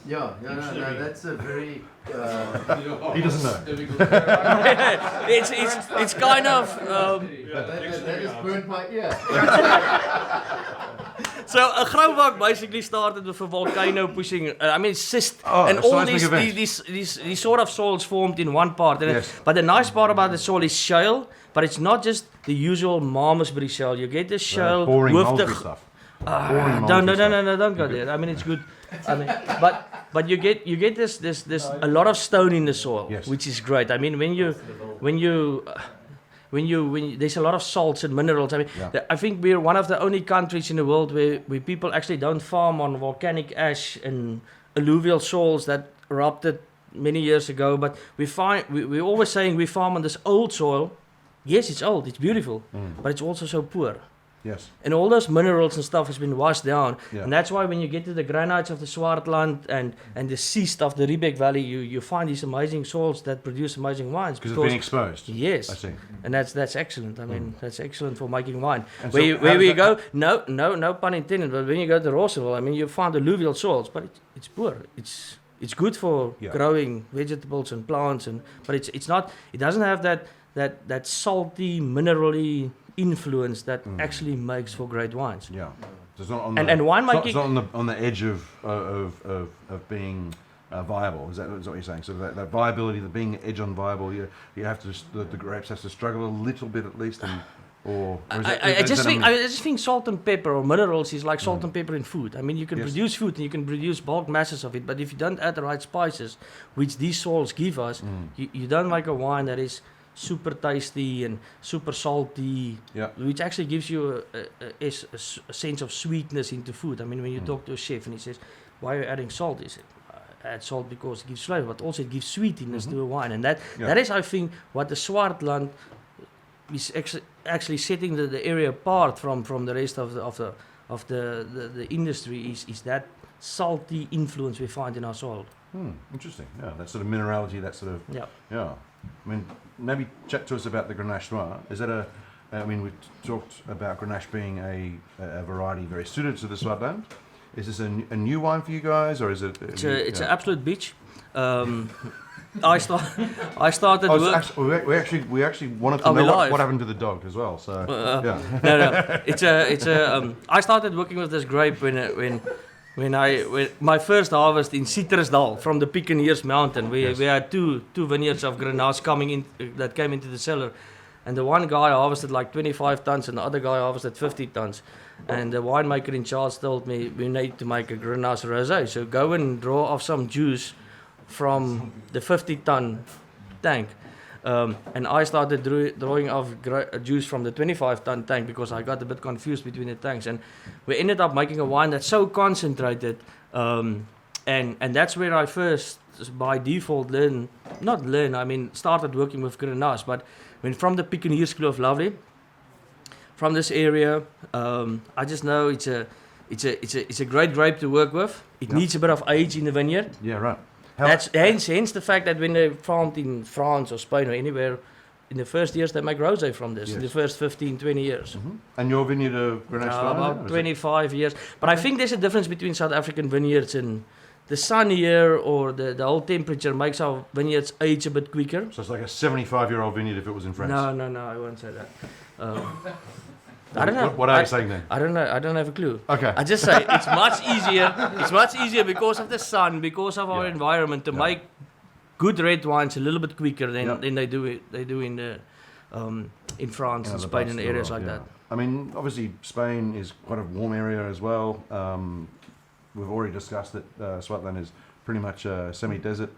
No, that's a very... he doesn't know. It's kind of... that just burnt my ear. So a growback basically started with a volcano pushing. Cyst, and a all seismic these sort of soils formed in one part. Yes. But the nice part about the soil is shale, but it's not just the usual Malmesbury shale. You get the shale boring with Malmesbury the. stuff. No, don't go there. I mean, it's good. I mean, but you get this a lot of stone in the soil, Yes. which is great. I mean, when you there's a lot of salts and minerals. I mean, Yeah. I think we're one of the only countries in the world where people actually don't farm on volcanic ash and alluvial soils that erupted many years ago. But we're always saying we farm on this old soil. Yes, it's old, it's beautiful, but it's also so poor. Yes. And all those minerals and stuff has been washed down. Yeah. And that's why when you get to the granites of the Swartland and the schist of the Riebeek Valley, you find these amazing soils that produce amazing wines. Because it's been exposed. Yes. I see. And that's excellent. I mean, that's excellent for making wine. And Where so how we does go, no pun intended, but when you go to Rosseville, I mean, you find alluvial soils, but it's poor. It's good for growing vegetables and plants, but it's not. It doesn't have that salty, minerally influence that actually makes for great wines. Yeah. So it's not on and winemaking. It's not on the edge of being viable. Is that what you're saying? So that viability, the being edge on viable, you have to the grapes have to struggle a little bit at least, I just think salt and pepper or minerals is like salt and pepper in food. I mean, you can produce food and you can produce bulk masses of it, but if you don't add the right spices, which these soils give us, you don't make a wine that is super tasty and super salty, which actually gives you a sense of sweetness into food. I mean, when you talk to a chef and he says, "Why are you adding salt?" He said, "Add salt because it gives flavor, but also it gives sweetness to a wine." And that is, I think, what the Swartland is actually setting the area apart from the rest of the industry is that salty influence we find in our soil. Interesting. Yeah, that sort of minerality, that sort of. Yeah. I mean, maybe chat to us about the Grenache Noir. Is that I mean, we talked about Grenache being a variety very suited to the Swartland. Is this a new wine for you guys, or is it? It's an absolute bitch. I started work. We actually wanted to know what happened to the dog as well. So No. It's I started working with this grape when my first harvest in Citrusdal from the Pickeneers Mountain. We had two vineyards of Grenache that came into the cellar, and the one guy harvested like 25 tons, and the other guy harvested 50 tons. And the winemaker in charge told me we need to make a Grenache rosé, so go and draw off some juice from the 50-ton tank. And I started drawing off juice from the 25-ton tank because I got a bit confused between the tanks. And we ended up making a wine that's so concentrated. And that's where I first, by default, started working with Grenache. But when from the Kalmoesfontien, lovely, from this area, I just know it's a great grape to work with. It needs a bit of age in the vineyard. Yeah, right. That's hence the fact that when they farmed in France or Spain or anywhere, in the first years they make rosé from this, in the first 15, 20 years. And your vineyard of Grenache Noir? About 25 years. But I think there's a difference between South African vineyards and the sun here or the whole temperature makes our vineyards age a bit quicker. So it's like a 75-year-old vineyard if it was in France? No, I won't say that. I don't know. What are you saying then? I don't know. I don't have a clue. Okay. I just say it's much easier. It's much easier because of the sun, because of our environment, to make good red wines a little bit quicker than they do in France and Spain and areas like that. I mean, obviously Spain is quite a warm area as well. We've already discussed that Swartland is pretty much a semi-desert.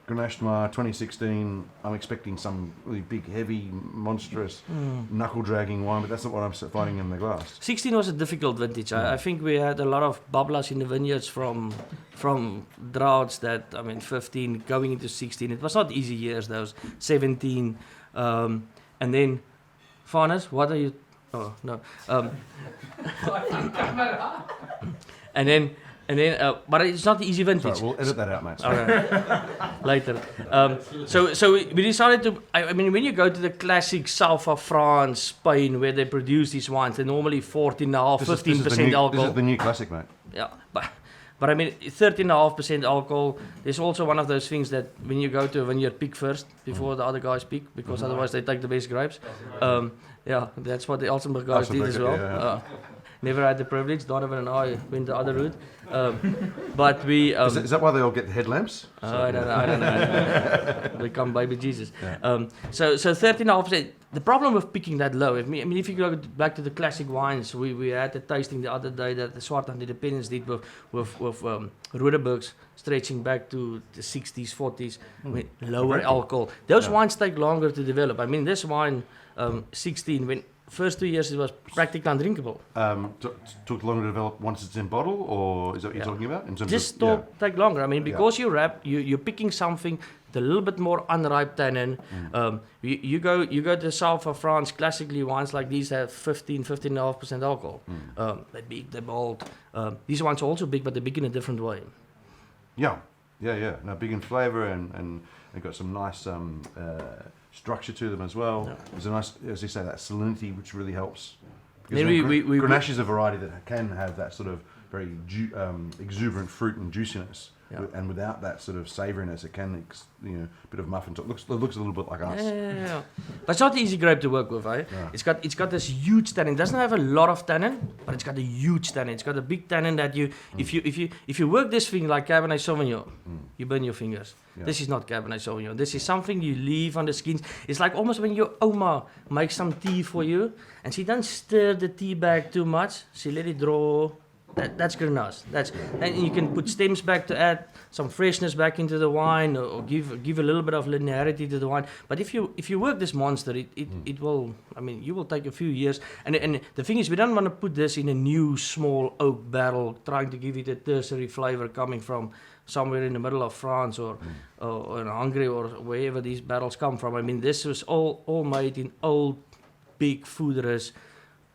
Grenache Noir 2016, I'm expecting some really big, heavy, monstrous, knuckle-dragging wine, but that's not what I'm finding in the glass. 16 was a difficult vintage. I think we had a lot of bablas in the vineyards from droughts that, 15 going into 16. It was not easy years, those 17. And then, Farnes, what are you... Oh, no. And then, but it's not the easy vintage. Sorry, we'll edit that out, mate. Later. So we decided to. When you go to the classic south of France, Spain, where they produce these wines, they're normally 14.5%, 15% alcohol. This is the new classic, mate. Yeah, but 13.5% alcohol. There's also one of those things that when you go to a vineyard, pick first before the other guys pick, because otherwise they take the best grapes. That's what the Altenburg guys did as well. never had the privilege. Donovan and I went the other route. But we... is that why they all get the headlamps? I don't know. Become baby Jesus. Yeah. So 13.5%. The problem with picking that low, if you go back to the classic wines, we had a tasting the other day that the Swartland Independence did with Rudebergs stretching back to the 60s, 40s, with lower alcohol. Those wines take longer to develop. I mean, this wine, 16, when first 2 years it was practically undrinkable. Took longer to develop once it's in bottle, or is that what you're talking about? In terms Just of, take longer. I mean, because you're picking something a little bit more unripe tannin. You go to the south of France. Classically, wines like these have 15.5% alcohol. They're big, they're bold. These wines are also big, but they're big in a different way. Yeah. No, big in flavour and they've got some nice structure to them as well. Yeah. There's a nice, as you say, that salinity which really helps. Grenache is a variety that can have that sort of very exuberant fruit and juiciness. Yeah. And without that sort of savouriness, it can, a bit of muffin. It looks a little bit like us. Yeah. But it's not the easy grape to work with, eh? Yeah. It's got this huge tannin. It doesn't have a lot of tannin, but it's got a huge tannin. It's got a big tannin that if you work this thing like Cabernet Sauvignon, you burn your fingers. Yeah. This is not Cabernet Sauvignon. This is something you leave on the skins. It's like almost when your oma makes some tea for you, and she doesn't stir the tea bag too much. She let it draw. That's Grenache. And you can put stems back to add some freshness back into the wine, or give a little bit of linearity to the wine. But if you work this monster, it will. I mean, you will take a few years. And the thing is, we don't want to put this in a new small oak barrel, trying to give it a tertiary flavor coming from somewhere in the middle of France or in Hungary or wherever these barrels come from. I mean, this was all made in old big foederers,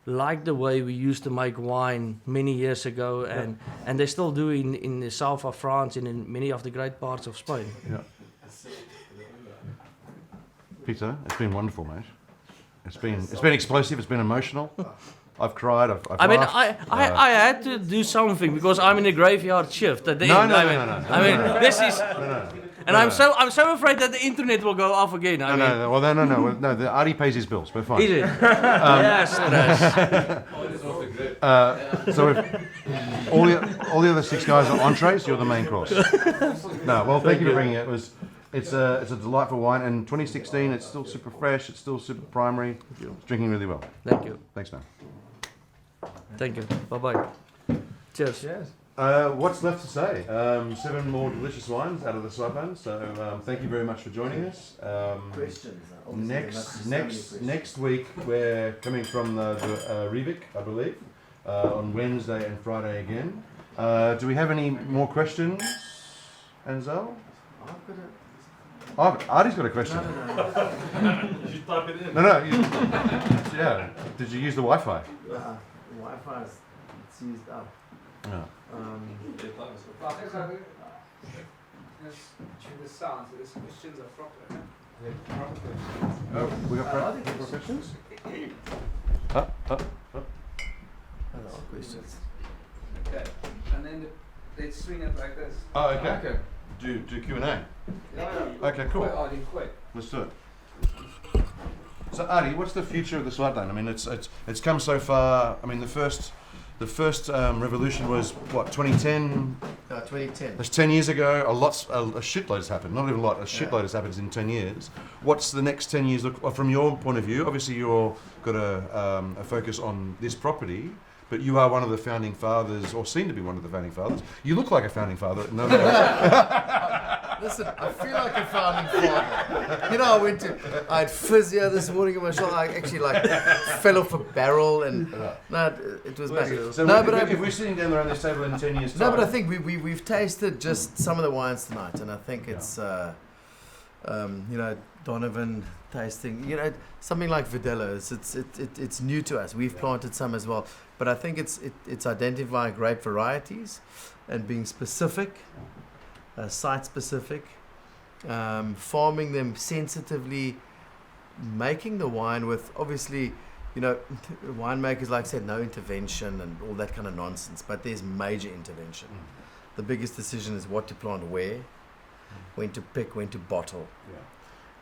like the way we used to make wine many years ago, and they still do in the south of France and in many of the great parts of Spain. Yeah. Peter, it's been wonderful, mate. It's been explosive. It's been emotional. I've cried. I've laughed. I had to do something because I'm in a graveyard shift at the end. I mean, this is. And I'm so afraid that the internet will go off again. No. The Artie pays his bills. We're fine. Is it? Yes, so if all the other 6 guys are entrees, you're the main course. No, well, thank you for bringing it. It's a delightful wine, and 2016. It's still super fresh. It's still super primary. It's drinking really well. Thank you. Thanks, man. Thank you. Bye. Cheers. What's left to say? 7 more delicious wines out of the Swartland. So thank you very much for joining us. Questions? Next week we're coming from the Riebeek, I believe, on Wednesday and Friday again. Do we have any more questions, Ansel? Artie's got a question. No. You should type it in. Yeah. Did you use the Wi-Fi? Wi-Fi is used up. Yeah. Tune the sound so these questions are proper. Oh, we got proper questions? Questions. Okay. And then let's swing it like this. Oh, okay. Do Q&A. Yeah. Okay, cool. Quick. Let's do it. So, Artie, what's the future of the Swartland? I mean, it's come so far. I mean, the first revolution was what, 2010? 2010. That's 10 years ago. A shitload has happened. Not even a lot. A shitload has happened in 10 years. What's the next 10 years look from your point of view? Obviously, you're got a focus on this property. But you are one of the founding fathers, or seem to be one of the founding fathers. You look like a founding father. No. Listen, I feel like a founding father. You know, I had physio this morning in my shoulder. I actually fell off a barrel, and it was bad. So if we're sitting down around this table in 10 years' time. No, but I think we've tasted just some of the wines tonight, and I think it's Donovan tasting, something like Videla. It's new to us. We've planted some as well, but I think it's identifying grape varieties and being specific, site specific, farming them sensitively, making the wine with obviously, winemakers, like I said, no intervention and all that kind of nonsense, but there's major intervention. The biggest decision is what to plant where, when to pick, when to bottle. Yeah.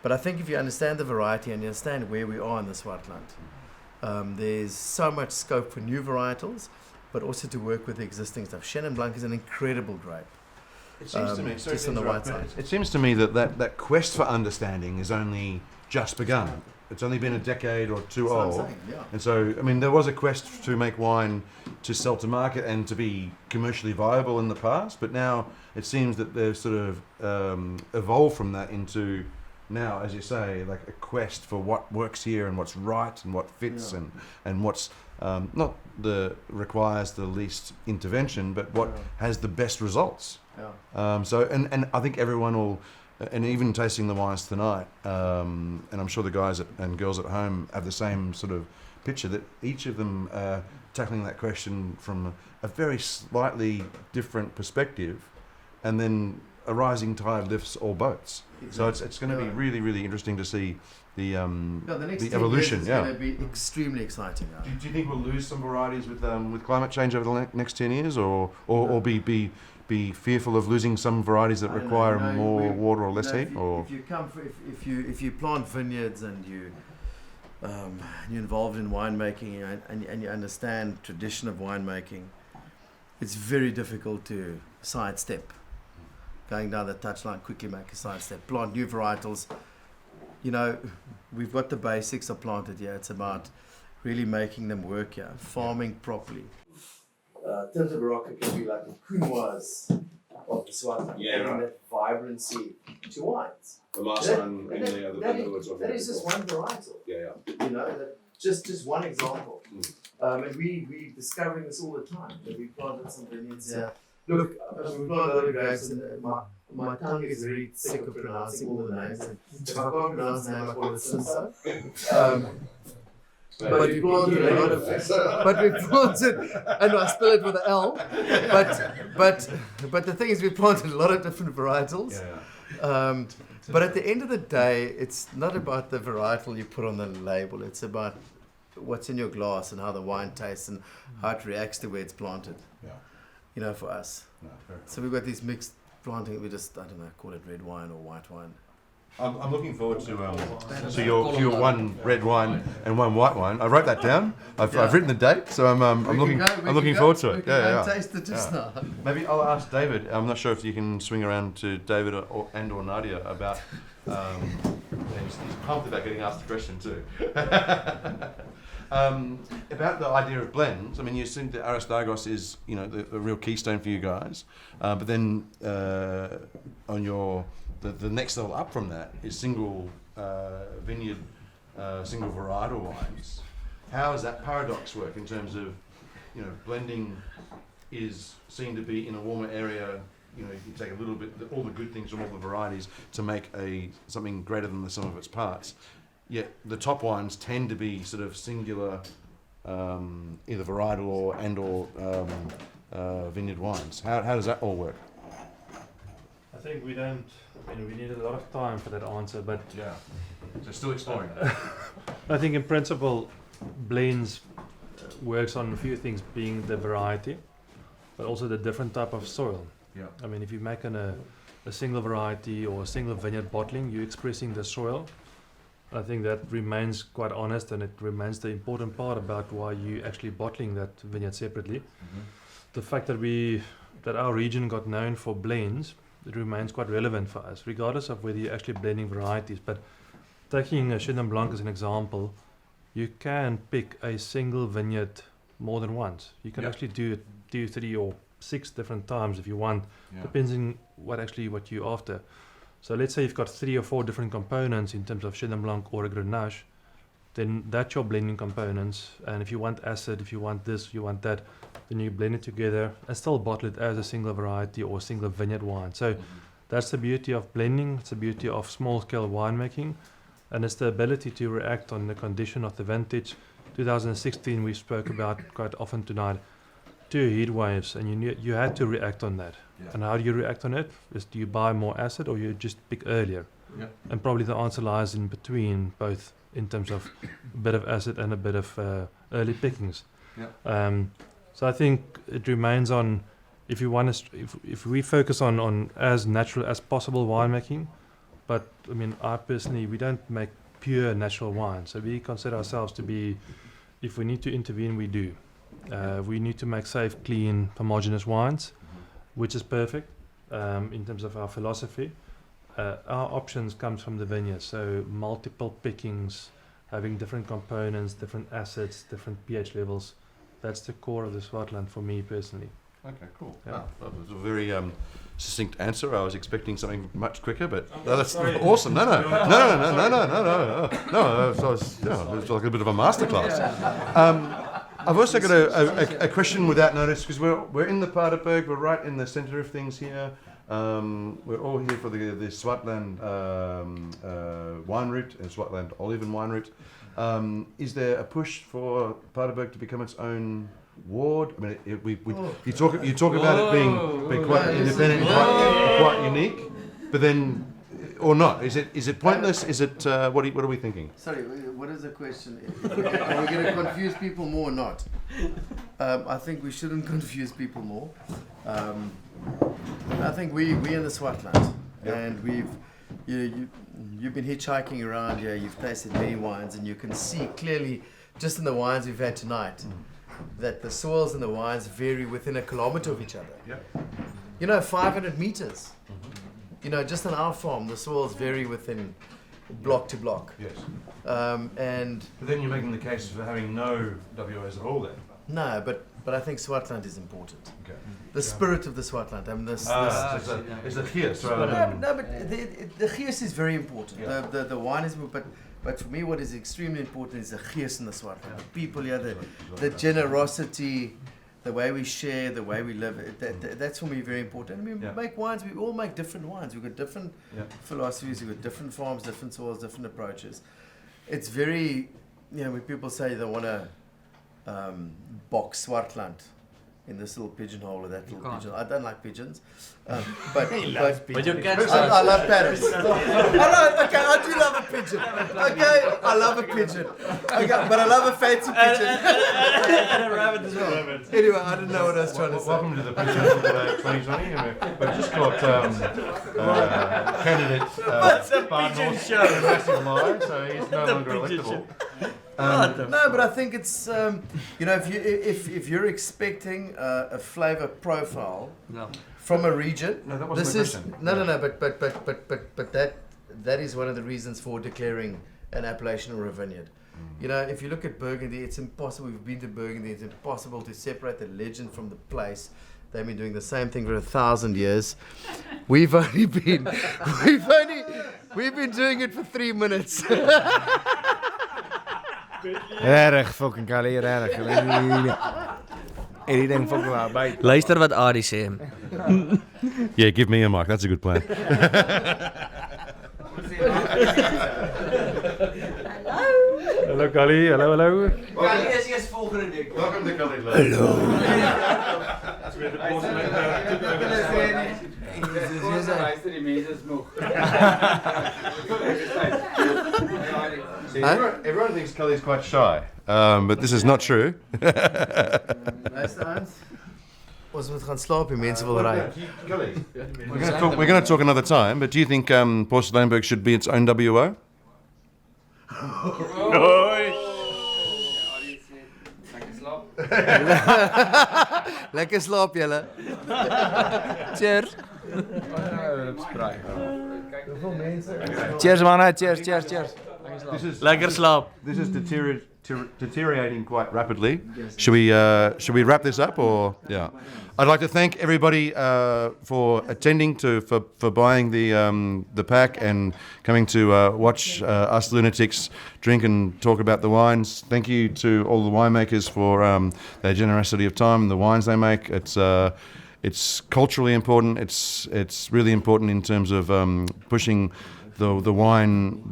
But I think if you understand the variety and you understand where we are in the Swartland, There's so much scope for new varietals, but also to work with the existing stuff. Chenin Blanc is an incredible grape. It seems to me, just on the white side. It seems to me that quest for understanding is only just begun. It's only been a decade or two That's what I'm old. saying, yeah. And so, I mean, there was a quest to make wine to sell to market and to be commercially viable in the past, but now it seems that they've sort of evolved from that into now, as you say, like a quest for what works here and what's right and what fits and what's not requires the least intervention, but what has the best results. Yeah. And I think everyone will, and even tasting the wines tonight, and I'm sure the guys and girls at home have the same sort of picture, that each of them are tackling that question from a very slightly different perspective, and then a rising tide lifts all boats. Exactly. So it's going to be really, really interesting to see the next the 10 evolution. years is going to be extremely exciting. Do you think we'll lose some varieties with climate change over the next 10 years, or be fearful of losing some varieties that require more water or less heat? If you plant vineyards and you're involved in winemaking and you understand tradition of winemaking, it's very difficult to sidestep. Going down the touchline, quickly make a sidestep. Plant new varietals. You know, we've got the basics are planted here. It's about really making them work here, farming properly. Tinta Barocca can be like the Counoise of the Swartland, adding that vibrancy to wines. The last one in the other that is just one varietal. Yeah. You know, just one example. And we discovering this all the time. That we planted some vineyards here. Look, we planted other grapes, and my tongue is very sick of pronouncing all the names. And if I can't pronounce the name, I call it Simsa. But we planted a lot of, and I spell it with an L. But the thing is, we planted a lot of different varietals. But at the end of the day, it's not about the varietal you put on the label. It's about what's in your glass and how the wine tastes and how it reacts to where it's planted. You know, for us. So we've got these mixed planting. We just, I don't know, call it red wine or white wine. I'm looking forward to your one red wine and one white wine. I wrote that down. I've written the date, so I'm looking forward to it. Yeah. Taste it just now. Maybe I'll ask David. I'm not sure if you can swing around to David or Nadia about. He's pumped about getting asked the question too. About the idea of blends. I mean, you seem that Aristarchus is, the real keystone for you guys. But then on your the next level up from that is single vineyard, single varietal wines. How does that paradox work in terms of, blending is seen to be in a warmer area. You take a little bit, all the good things from all the varieties to make something greater than the sum of its parts. Yet the top wines tend to be sort of singular, either varietal or vineyard wines. How does that all work? I think we don't. We need a lot of time for that answer, but so still exploring. I think in principle, blends works on a few things, being the variety, but also the different type of soil. I mean, if you make a single variety or a single vineyard bottling, you're expressing the soil. I think that remains quite honest, and it remains the important part about why you actually bottling that vineyard separately. The fact that our region got known for blends, it remains quite relevant for us, regardless of whether you're actually blending varieties. But taking a Chenin Blanc as an example, you can pick a single vineyard more than once. You can actually do it 2, 3 or 6 different times if you want, depending what you're after. So let's say you've got 3 or 4 different components in terms of Chenin Blanc or a Grenache, then that's your blending components. And if you want acid, if you want this, you want that, then you blend it together and still bottle it as a single variety or a single vineyard wine. So that's the beauty of blending. It's the beauty of small-scale winemaking, and it's the ability to react on the condition of the vintage. 2016 we spoke about quite often tonight. 2 heat waves, and you had to react on that. And how do you react on it? Is do you buy more acid or you just pick earlier? And probably the answer lies in between, both in terms of a bit of acid and a bit of early pickings. So I think it remains on, if we focus on as natural as possible winemaking, but I mean, I personally, we don't make pure natural wine, so we consider ourselves to be if we need to intervene, we do. We need to make safe, clean, homogeneous wines, which is perfect in terms of our philosophy. Our options comes from the vineyard, so multiple pickings, having different components, different acids, different pH levels. That's the core of the Swartland for me personally. Okay, cool. Yeah. That was a very succinct answer. I was expecting something much quicker, but that's awesome. No. It was like a bit of a masterclass. I've also got a question without notice, because we're in the Paardeberg. We're right in the centre of things here. We're all here for the Swartland wine route and Swartland olive and wine route. Is there a push for Paardeberg to become its own ward? I mean, you talk about it being quite independent and quite unique, but then, or not? Is it pointless? Is it what are we thinking? Sorry, what is the question? Are we going to confuse people more or not? I think we shouldn't confuse people more. I think we in the Swartland, and you've been hitchhiking around here. You've tasted many wines, and you can see clearly, just in the wines we've had tonight, that the soils and the wines vary within a kilometre of each other. 500 meters. Just on our farm, the soils vary within block to block. Yes. But then you're making the case for having no WOs at all then. No, but I think Swartland is important. Okay. The spirit of the Swartland. I mean, it's a gears rather than... No, but the gears is very important. Yeah. The wine is, but for me, what is extremely important is the gears in the Swartland. The people here, the generosity, the way we share, the way we live. That's for me very important. I mean, we make wines. We all make different wines. We've got different philosophies. We've got different farms, different soils, different approaches. It's very, when people say they want to box Swartland in this little pigeonhole or that little pigeon. I don't like pigeons, but you catch I love parrots. I do love a pigeon. Okay, I love a pigeon. Okay, but I love a fancy pigeon. And a rabbit as well. Anyway, I didn't know what I was trying to say. Welcome to the Pigeon 2020. We've just got candidate What's a pigeon show? a massive lie, so he's no longer electable. No, but I think it's if you're expecting a flavour profile from a region, no, that wasn't this my question. question. But that is one of the reasons for declaring an appellation or a vineyard. If you look at Burgundy, it's impossible. We've been to Burgundy. It's impossible to separate the legend from the place. They've been doing the same thing for 1,000 years. We've been doing it for 3 minutes. Erg fucking Kali, erg. En die ding fucking waar by. Luister wat Adi sê. Yeah, give me a mic. That's a good plan. Hallo Kali, hallo. Kali is eers volgende ding. Welcome to Kali. Hallo. Die mense is moeg. Everyone thinks Kali's quite shy, but this is not true. Ons moet gaan slaap, die mense wil ry. We're going to talk another time, but do you think Paardeberg should be its own WO? Lekker slaap julle. Cheers. Cheers manne, cheers. Lekker slaap. This is deteriorating quite rapidly. Should we wrap this up or yeah? I'd like to thank everybody for attending for buying the pack and coming to watch us lunatics drink and talk about the wines. Thank you to all the winemakers for their generosity of time and the wines they make. It's culturally important. It's really important in terms of pushing the wine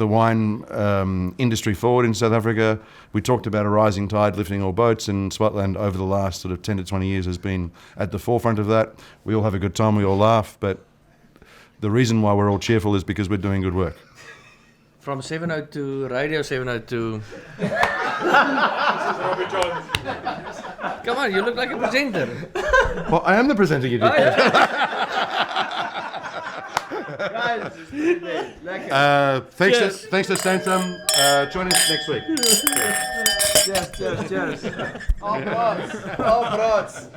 industry forward in South Africa. We talked about a rising tide lifting all boats, and Swartland over the last sort of 10 to 20 years has been at the forefront of that. We all have a good time, we all laugh, but the reason why we're all cheerful is because we're doing good work. From 702 Radio 702. Come on, you look like a presenter. Well, I am the presenter, you did. Thanks to Santam. Join us next week. Cheers. All brats.